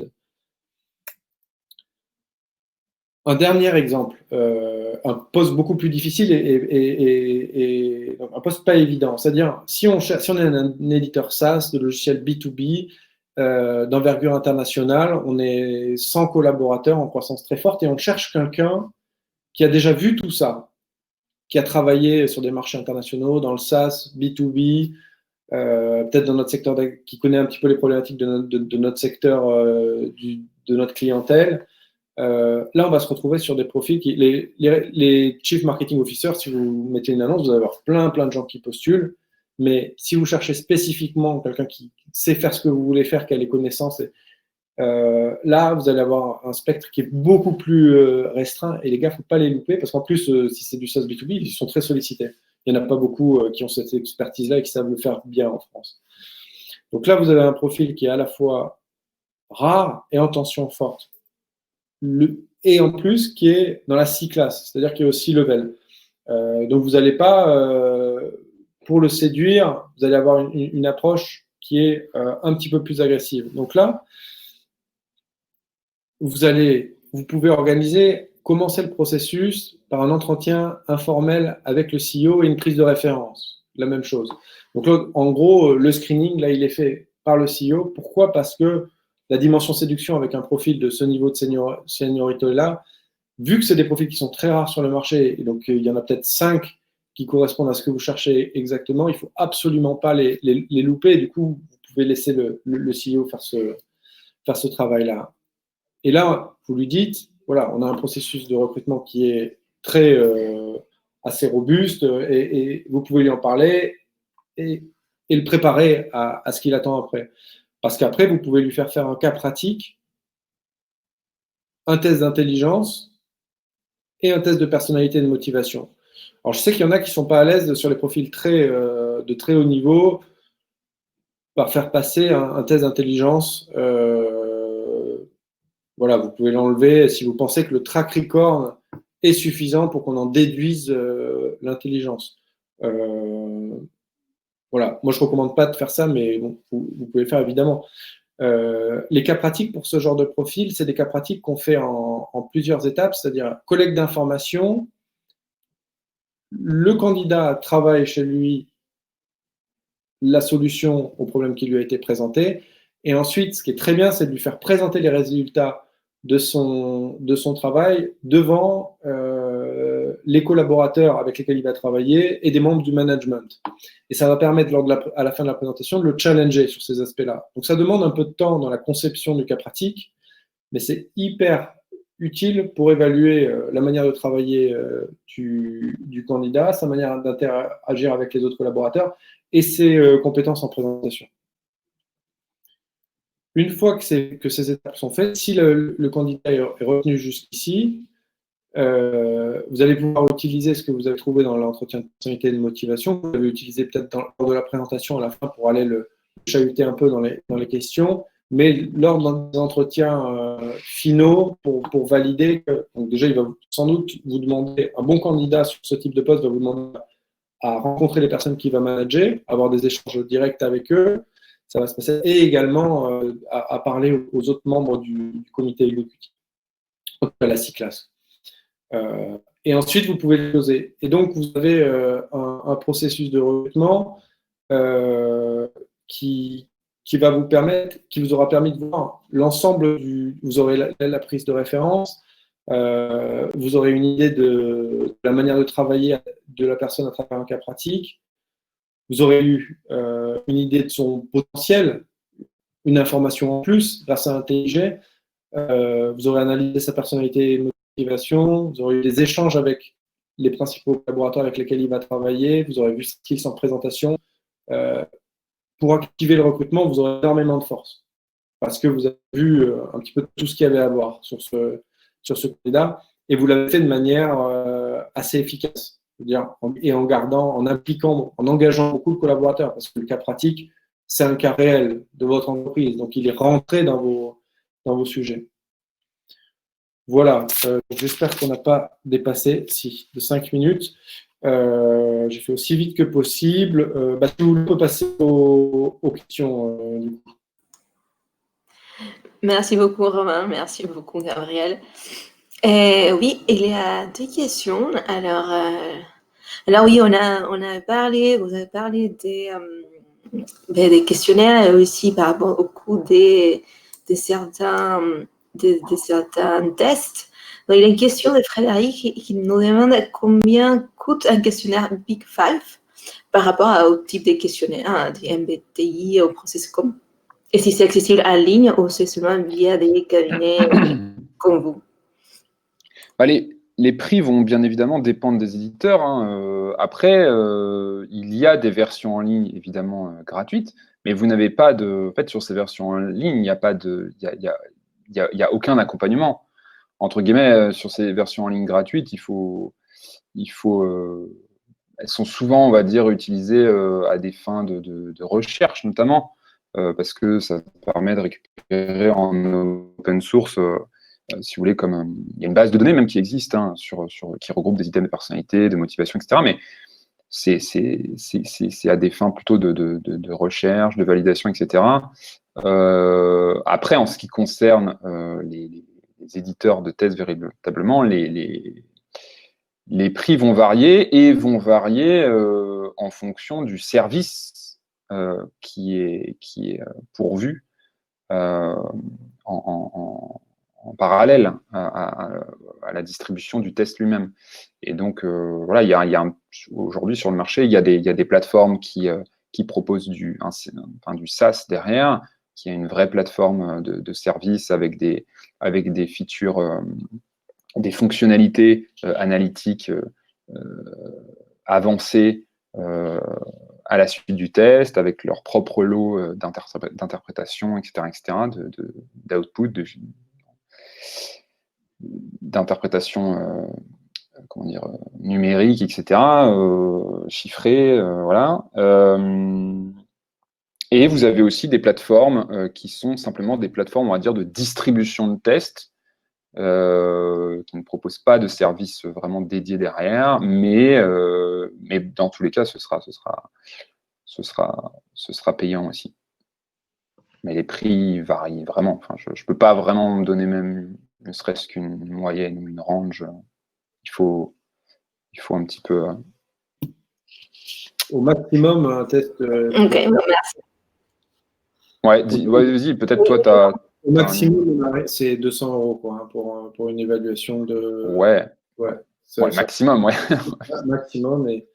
Un dernier exemple, un poste beaucoup plus difficile et un poste pas évident. C'est-à-dire, si on est un éditeur SaaS de logiciels B2B d'envergure internationale, on est 100 collaborateurs en croissance très forte et on cherche quelqu'un qui a déjà vu tout ça, qui a travaillé sur des marchés internationaux, dans le SaaS, B2B, peut-être dans notre secteur, qui connaît un petit peu les problématiques de notre secteur, de notre clientèle. Là, on va se retrouver sur des profils les Chief Marketing Officers, si vous mettez une annonce, vous allez avoir plein de gens qui postulent. Mais si vous cherchez spécifiquement quelqu'un qui sait faire ce que vous voulez faire, qui a les connaissances, là, vous allez avoir un spectre qui est beaucoup plus restreint. Et les gars, il ne faut pas les louper, parce qu'en plus, si c'est du SaaS B2B, ils sont très sollicités. Il n'y en a pas beaucoup qui ont cette expertise-là et qui savent le faire bien en France. Donc là, vous avez un profil qui est à la fois rare et en tension forte. Et en plus qui est dans la C-class, c'est-à-dire qui est aussi level. Donc vous n'allez pas, pour le séduire, vous allez avoir une approche qui est un petit peu plus agressive. Donc là, vous pouvez commencer le processus par un entretien informel avec le CEO et une prise de référence. La même chose. Donc là, en gros, le screening, là, il est fait par le CEO. Pourquoi ? Parce que la dimension séduction avec un profil de ce niveau de seniorité-là, vu que c'est des profils qui sont très rares sur le marché, et donc il y en a peut-être 5 qui correspondent à ce que vous cherchez exactement, il ne faut absolument pas les louper. Et du coup, vous pouvez laisser le CEO faire ce travail-là. Et là, vous lui dites, voilà, on a un processus de recrutement qui est assez robuste, et vous pouvez lui en parler et le préparer à ce qu'il attend après. Parce qu'après, vous pouvez lui faire un cas pratique, un test d'intelligence et un test de personnalité et de motivation. Alors, je sais qu'il y en a qui ne sont pas à l'aise sur les profils de très haut niveau par faire passer un test d'intelligence. Voilà, vous pouvez l'enlever si vous pensez que le track record est suffisant pour qu'on en déduise l'intelligence. Voilà, moi je ne recommande pas de faire ça, mais bon, vous pouvez le faire évidemment. Les cas pratiques pour ce genre de profil, c'est des cas pratiques qu'on fait en plusieurs étapes, c'est-à-dire collecte d'informations, le candidat travaille chez lui la solution au problème qui lui a été présenté, et ensuite, ce qui est très bien, c'est de lui faire présenter les résultats de son travail devant les collaborateurs avec lesquels il va travailler et des membres du management. Et ça va permettre, à la fin de la présentation, de le challenger sur ces aspects-là. Donc, ça demande un peu de temps dans la conception du cas pratique, mais c'est hyper utile pour évaluer la manière de travailler du candidat, sa manière d'interagir avec les autres collaborateurs et ses compétences en présentation. Une fois que ces étapes sont faites, si le candidat est retenu jusqu'ici, vous allez pouvoir utiliser ce que vous avez trouvé dans l'entretien de personnalité et de motivation. Vous l'avez utilisé peut-être lors de la présentation à la fin pour aller le chahuter un peu dans les questions, mais lors des entretiens finaux pour valider. Donc déjà, il va sans doute vous demander, un bon candidat sur ce type de poste va vous demander à rencontrer les personnes qu'il va manager, avoir des échanges directs avec eux. Ça va se passer, et également à parler aux autres membres du comité exécutif, à la CICLAS. Et ensuite, vous pouvez le poser. Et donc, vous avez un processus de recrutement qui vous aura permis de voir l'ensemble vous aurez la prise de référence, vous aurez une idée de la manière de travailler de la personne à travers un cas pratique. Vous aurez eu une idée de son potentiel, une information en plus grâce à un TIG. Vous aurez analysé sa personnalité et motivation. Vous aurez eu des échanges avec les principaux collaborateurs avec lesquels il va travailler. Vous aurez vu ce skills en présentation. Pour activer le recrutement, vous aurez énormément de force parce que vous avez vu un petit peu tout ce qu'il y avait à voir sur ce candidat et vous l'avez fait de manière assez efficace. Et en impliquant, en engageant beaucoup de collaborateurs, parce que le cas pratique, c'est un cas réel de votre entreprise, donc il est rentré dans vos sujets. Voilà, j'espère qu'on n'a pas dépassé de 5 minutes. J'ai fait aussi vite que possible. Si vous voulez, on peut passer aux questions. Du coup. Merci beaucoup, Romain. Merci beaucoup, Gabriel. Oui, il y a 2 questions. Alors oui, vous avez parlé des questionnaires et aussi par rapport au coût de certains tests. Donc, il y a une question de Frédéric qui nous demande combien coûte un questionnaire Big Five par rapport au type de questionnaire, du MBTI, au processus comme. Et si c'est accessible en ligne ou c'est seulement via des cabinets comme vous? Les prix vont bien évidemment dépendre des éditeurs. Après, il y a des versions en ligne évidemment gratuites, mais vous n'avez pas en fait, sur ces versions en ligne, il n'y a pas il y a aucun accompagnement. Entre guillemets, sur ces versions en ligne gratuites, elles sont souvent, on va dire, utilisées à des fins de recherche notamment. Parce que ça permet de récupérer en open source, si vous voulez, il y a une base de données même qui existe, qui regroupe des items de personnalité, de motivation, etc. Mais c'est à des fins plutôt de recherche, de validation, etc. Après, en ce qui concerne les éditeurs de tests véritablement, les prix vont varier et vont varier en fonction du service qui est pourvu en parallèle à la distribution du test lui-même. Et donc, voilà, aujourd'hui sur le marché, il y a des plateformes qui proposent du SaaS derrière, qui est une vraie plateforme de service avec des features, des fonctionnalités analytiques avancées à la suite du test, avec leur propre lot d'interprétation, etc., d'output, d'interprétation numérique, etc., chiffrée, voilà. Et vous avez aussi des plateformes qui sont simplement des plateformes, on va dire, de distribution de tests, qui ne proposent pas de service vraiment dédié derrière, mais dans tous les cas, ce sera payant aussi. Mais les prix varient vraiment. Enfin, je ne peux pas vraiment donner même ne serait-ce qu'une moyenne ou une range. Il faut un petit peu. Au maximum, un test. Ok, merci. Ouais, vas-y, peut-être toi, tu as Au maximum, c'est 200 € quoi, hein, pour une évaluation de. Ouais, ça, maximum, ouais. Maximum. Et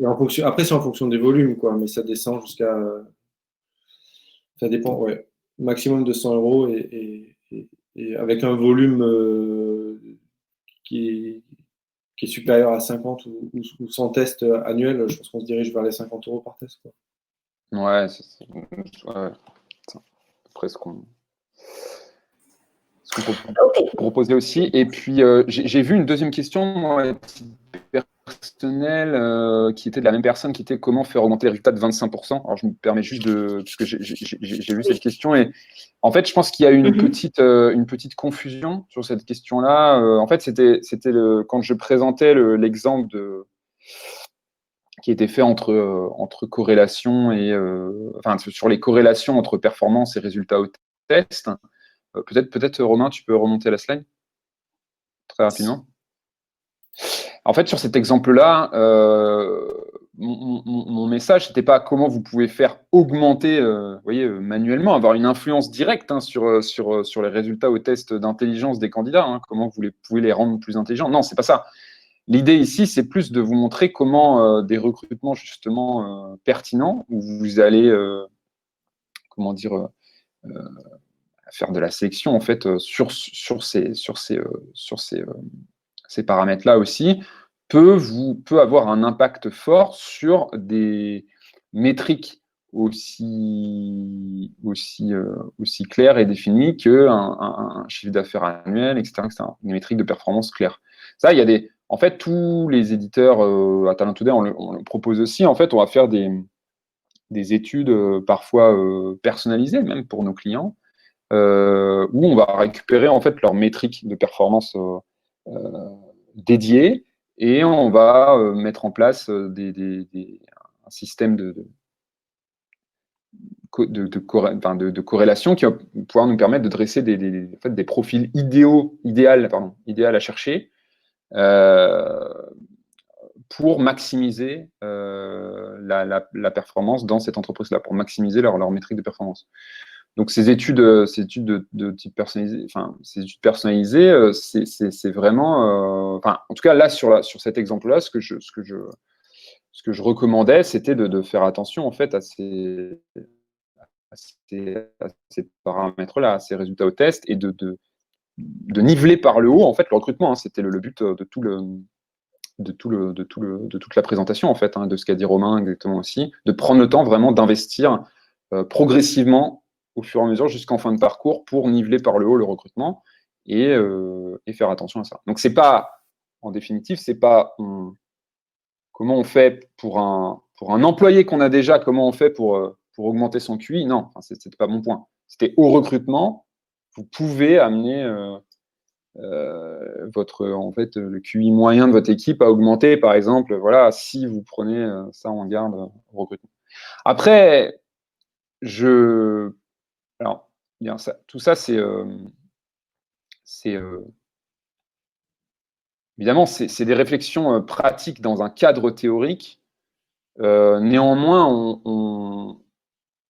en fonction, après, c'est en fonction des volumes, quoi, mais ça descend jusqu'à. Ça dépend, ouais. Maximum de 100 € et avec un volume qui est supérieur à 50 ou 100 tests annuels, je pense qu'on se dirige vers les 50 € par test, quoi. Ouais, c'est après ce qu'on proposait aussi. Et puis, j'ai vu une deuxième question, moi, personnelle, qui était de la même personne, qui était comment faire augmenter les résultats de 25%. Alors, je me permets juste parce que j'ai vu cette question. Et en fait, je pense qu'il y a une petite confusion sur cette question-là. En fait, c'était quand je présentais l'exemple qui était fait entre corrélation et enfin sur les corrélations entre performance et résultats au test. Peut-être Romain, tu peux remonter la slide très rapidement. En fait, sur cet exemple-là, mon message, c'était pas comment vous pouvez faire augmenter, vous voyez, manuellement, avoir une influence directe, hein, sur les résultats au test d'intelligence des candidats, hein, comment vous pouvez les rendre plus intelligents. Non, c'est pas ça. L'idée ici, c'est plus de vous montrer comment des recrutements justement pertinents, où vous allez, comment dire, faire de la sélection en fait sur ces paramètres-là aussi, peut avoir un impact fort sur des métriques aussi claires et définies qu'un chiffre d'affaires annuel, etc., etc. Des métriques de performance claires. Ça, il y a en fait, tous les éditeurs à Talent Today, on le propose aussi. En fait, on va faire des études parfois personnalisées, même pour nos clients, où on va récupérer en fait leurs métriques de performance dédiées et on va mettre en place un système de corrélation qui va pouvoir nous permettre de dresser des profils idéal à chercher pour maximiser la performance dans cette entreprise-là, pour maximiser leur métrique de performance. Donc ces études de type personnalisé, enfin ces études personnalisées, c'est vraiment, enfin en tout cas là sur cet exemple-là, ce que je recommandais, c'était de faire attention en fait à ces paramètres-là, à ces résultats au test et de niveler par le haut en fait le recrutement. Hein, c'était le but de toute la présentation en fait, hein, de ce qu'a dit Romain exactement aussi, de prendre le temps vraiment d'investir progressivement au fur et à mesure jusqu'en fin de parcours pour niveler par le haut le recrutement et faire attention à ça. Donc c'est pas, en définitive, c'est pas comment on fait pour un employé qu'on a déjà, comment on fait pour augmenter son QI. Non, enfin, c'était pas mon point. C'était au recrutement, vous pouvez amener le QI moyen de votre équipe à augmenter, par exemple, voilà, si vous prenez ça en garde au recrutement. Après, alors, bien, tout ça, évidemment, c'est des réflexions pratiques dans un cadre théorique. Néanmoins,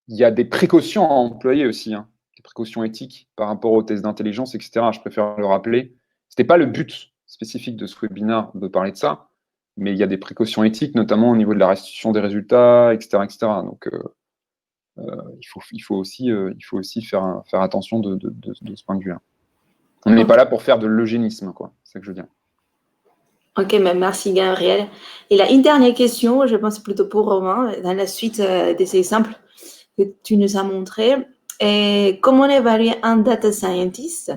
il y a des précautions à employer aussi, hein, des précautions éthiques par rapport aux tests d'intelligence, etc. Je préfère le rappeler. Ce n'était pas le but spécifique de ce webinaire de parler de ça, mais il y a des précautions éthiques, notamment au niveau de la restitution des résultats, etc., etc. Donc, il faut aussi faire attention de ce point de vue-là. On n'est pas là pour faire de l'eugénisme, quoi. C'est ça que je veux dire. Ok, mais merci Gabriel. Et là, une dernière question, je pense plutôt pour Romain, dans la suite de ces exemples que tu nous as montrés. Et comment évaluer un data scientist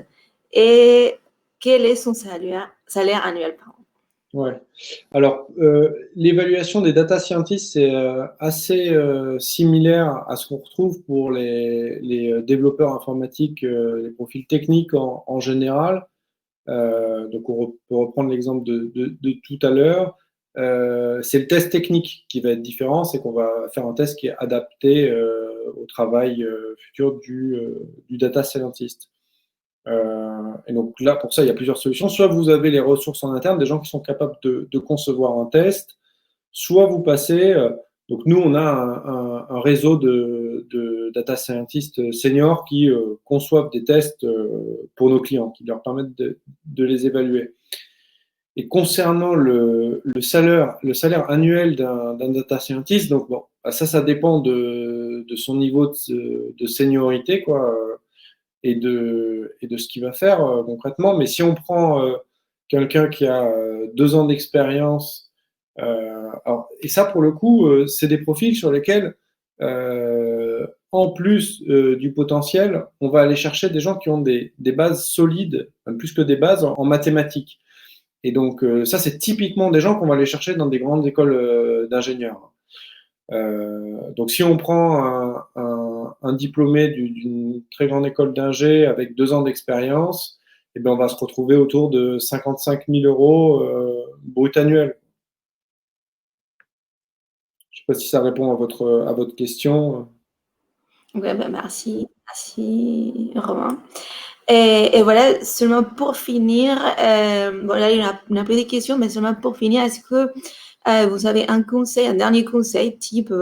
et quel est son salaire annuel par an? Ouais. Alors, l'évaluation des data scientists, c'est assez similaire à ce qu'on retrouve pour les développeurs informatiques, les profils techniques en général. Donc, on peut reprendre l'exemple de tout à l'heure. C'est le test technique qui va être différent, c'est qu'on va faire un test qui est adapté au travail futur du data scientist. Et donc là, pour ça, il y a plusieurs solutions. Soit vous avez les ressources en interne, des gens qui sont capables de concevoir un test, soit vous passez. Donc nous, on a un réseau de data scientists seniors qui conçoivent des tests pour nos clients, qui leur permettent de les évaluer. Et concernant le salaire annuel d'un data scientist, donc bon, ça dépend de son niveau de seniorité, quoi, et de ce qu'il va faire concrètement. Mais si on prend quelqu'un qui a 2 ans d'expérience, et ça pour le coup, c'est des profils sur lesquels, en plus du potentiel, on va aller chercher des gens qui ont des bases solides, plus que des bases en mathématiques. Et donc, ça, c'est typiquement des gens qu'on va aller chercher dans des grandes écoles d'ingénieurs. Donc, si on prend un diplômé d'une très grande école d'ingé avec 2 ans d'expérience, eh bien, on va se retrouver autour de 55 000 € brut annuel. Je ne sais pas si ça répond à votre question. Ouais, ben merci Romain. Et voilà, seulement pour finir, bon là il n'y a plus de questions, mais seulement pour finir, est-ce que vous avez un dernier conseil type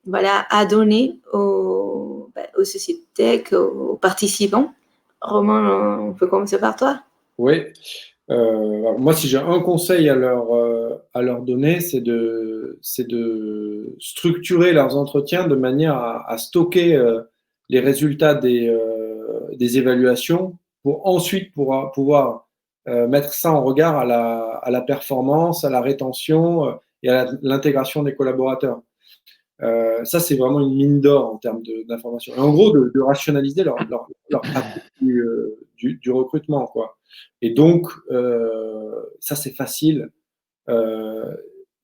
voilà, à donner aux sociétés tech, aux participants? Romain, on peut commencer par toi. Oui. Moi, si j'ai un conseil à leur donner, c'est de structurer leurs entretiens de manière à stocker les résultats des évaluations pour ensuite pouvoir mettre ça en regard à la performance, à la rétention et à l'intégration des collaborateurs. Ça, c'est vraiment une mine d'or en termes d'information. Et en gros, de rationaliser leur pratique du recrutement, quoi. Et donc, ça, c'est facile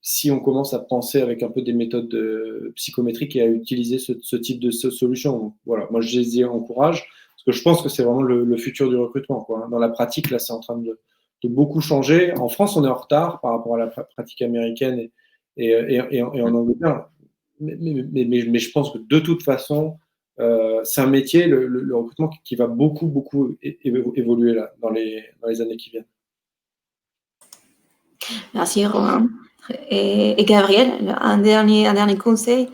si on commence à penser avec un peu des méthodes psychométriques et à utiliser ce type de solution. Donc, voilà, moi, je les y encourage parce que je pense que c'est vraiment le futur du recrutement, quoi. Dans la pratique, là, c'est en train de beaucoup changer. En France, on est en retard par rapport à la pratique américaine et en Angleterre. Mais je pense que de toute façon, c'est un métier, le recrutement, qui va beaucoup évoluer là, dans les années qui viennent. Merci Romain. Et Gabriel, un dernier conseil?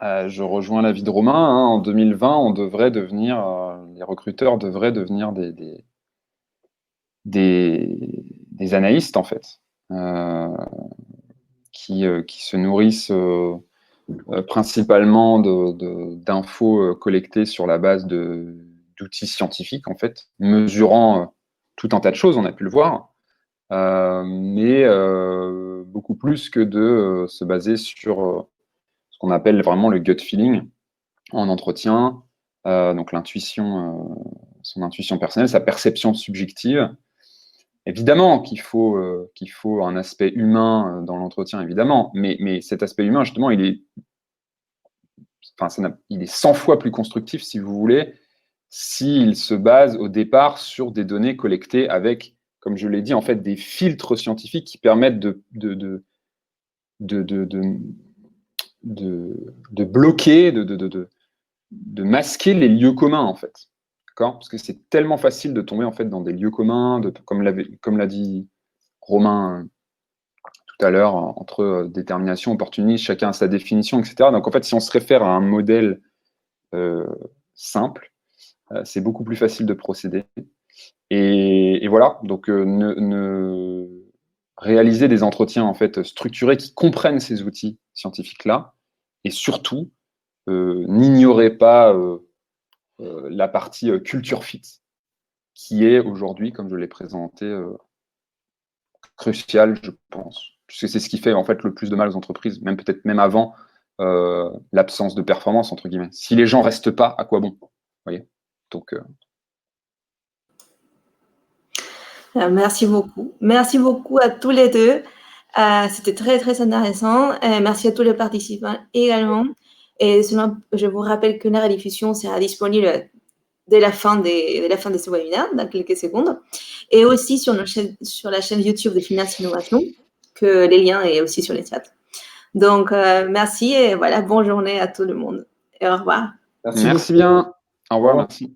Je rejoins l'avis de Romain. Hein. En 2020, on devrait devenir, les recruteurs devraient devenir des analystes, en fait, qui se nourrissent principalement d'infos collectées sur la base d'outils scientifiques, en fait, mesurant tout un tas de choses, on a pu le voir, mais beaucoup plus que de se baser sur ce qu'on appelle vraiment le gut feeling en entretien, donc l'intuition, son intuition personnelle, sa perception subjective. Évidemment qu'il faut un aspect humain dans l'entretien, évidemment, mais cet aspect humain, justement, il est 100 fois plus constructif, si vous voulez, s'il se base au départ sur des données collectées avec, comme je l'ai dit, en fait, des filtres scientifiques qui permettent de bloquer, de masquer les lieux communs, en fait. Parce que c'est tellement facile de tomber en fait dans des lieux communs, comme l'a dit Romain tout à l'heure, entre détermination, opportunisme, chacun a sa définition, etc. Donc en fait, si on se réfère à un modèle simple, c'est beaucoup plus facile de procéder. Et voilà, donc réaliser des entretiens en fait structurés qui comprennent ces outils scientifiques-là, et surtout, n'ignorez pas la partie culture fit, qui est aujourd'hui, comme je l'ai présenté, crucial, je pense. Puisque c'est ce qui fait en fait le plus de mal aux entreprises, peut-être même avant l'absence de performance, entre guillemets. Si les gens ne restent pas, à quoi bon? Vous voyez? Donc, merci beaucoup. Merci beaucoup à tous les deux. C'était très intéressant. Merci à tous les participants également. Et sinon, je vous rappelle que la rediffusion sera disponible dès la fin de ce webinaire, dans quelques secondes. Et aussi sur la chaîne YouTube de Finance Innovation, que les liens est aussi sur les chats. Donc, merci et voilà, bonne journée à tout le monde. Et au revoir. Merci bien. Au revoir, merci.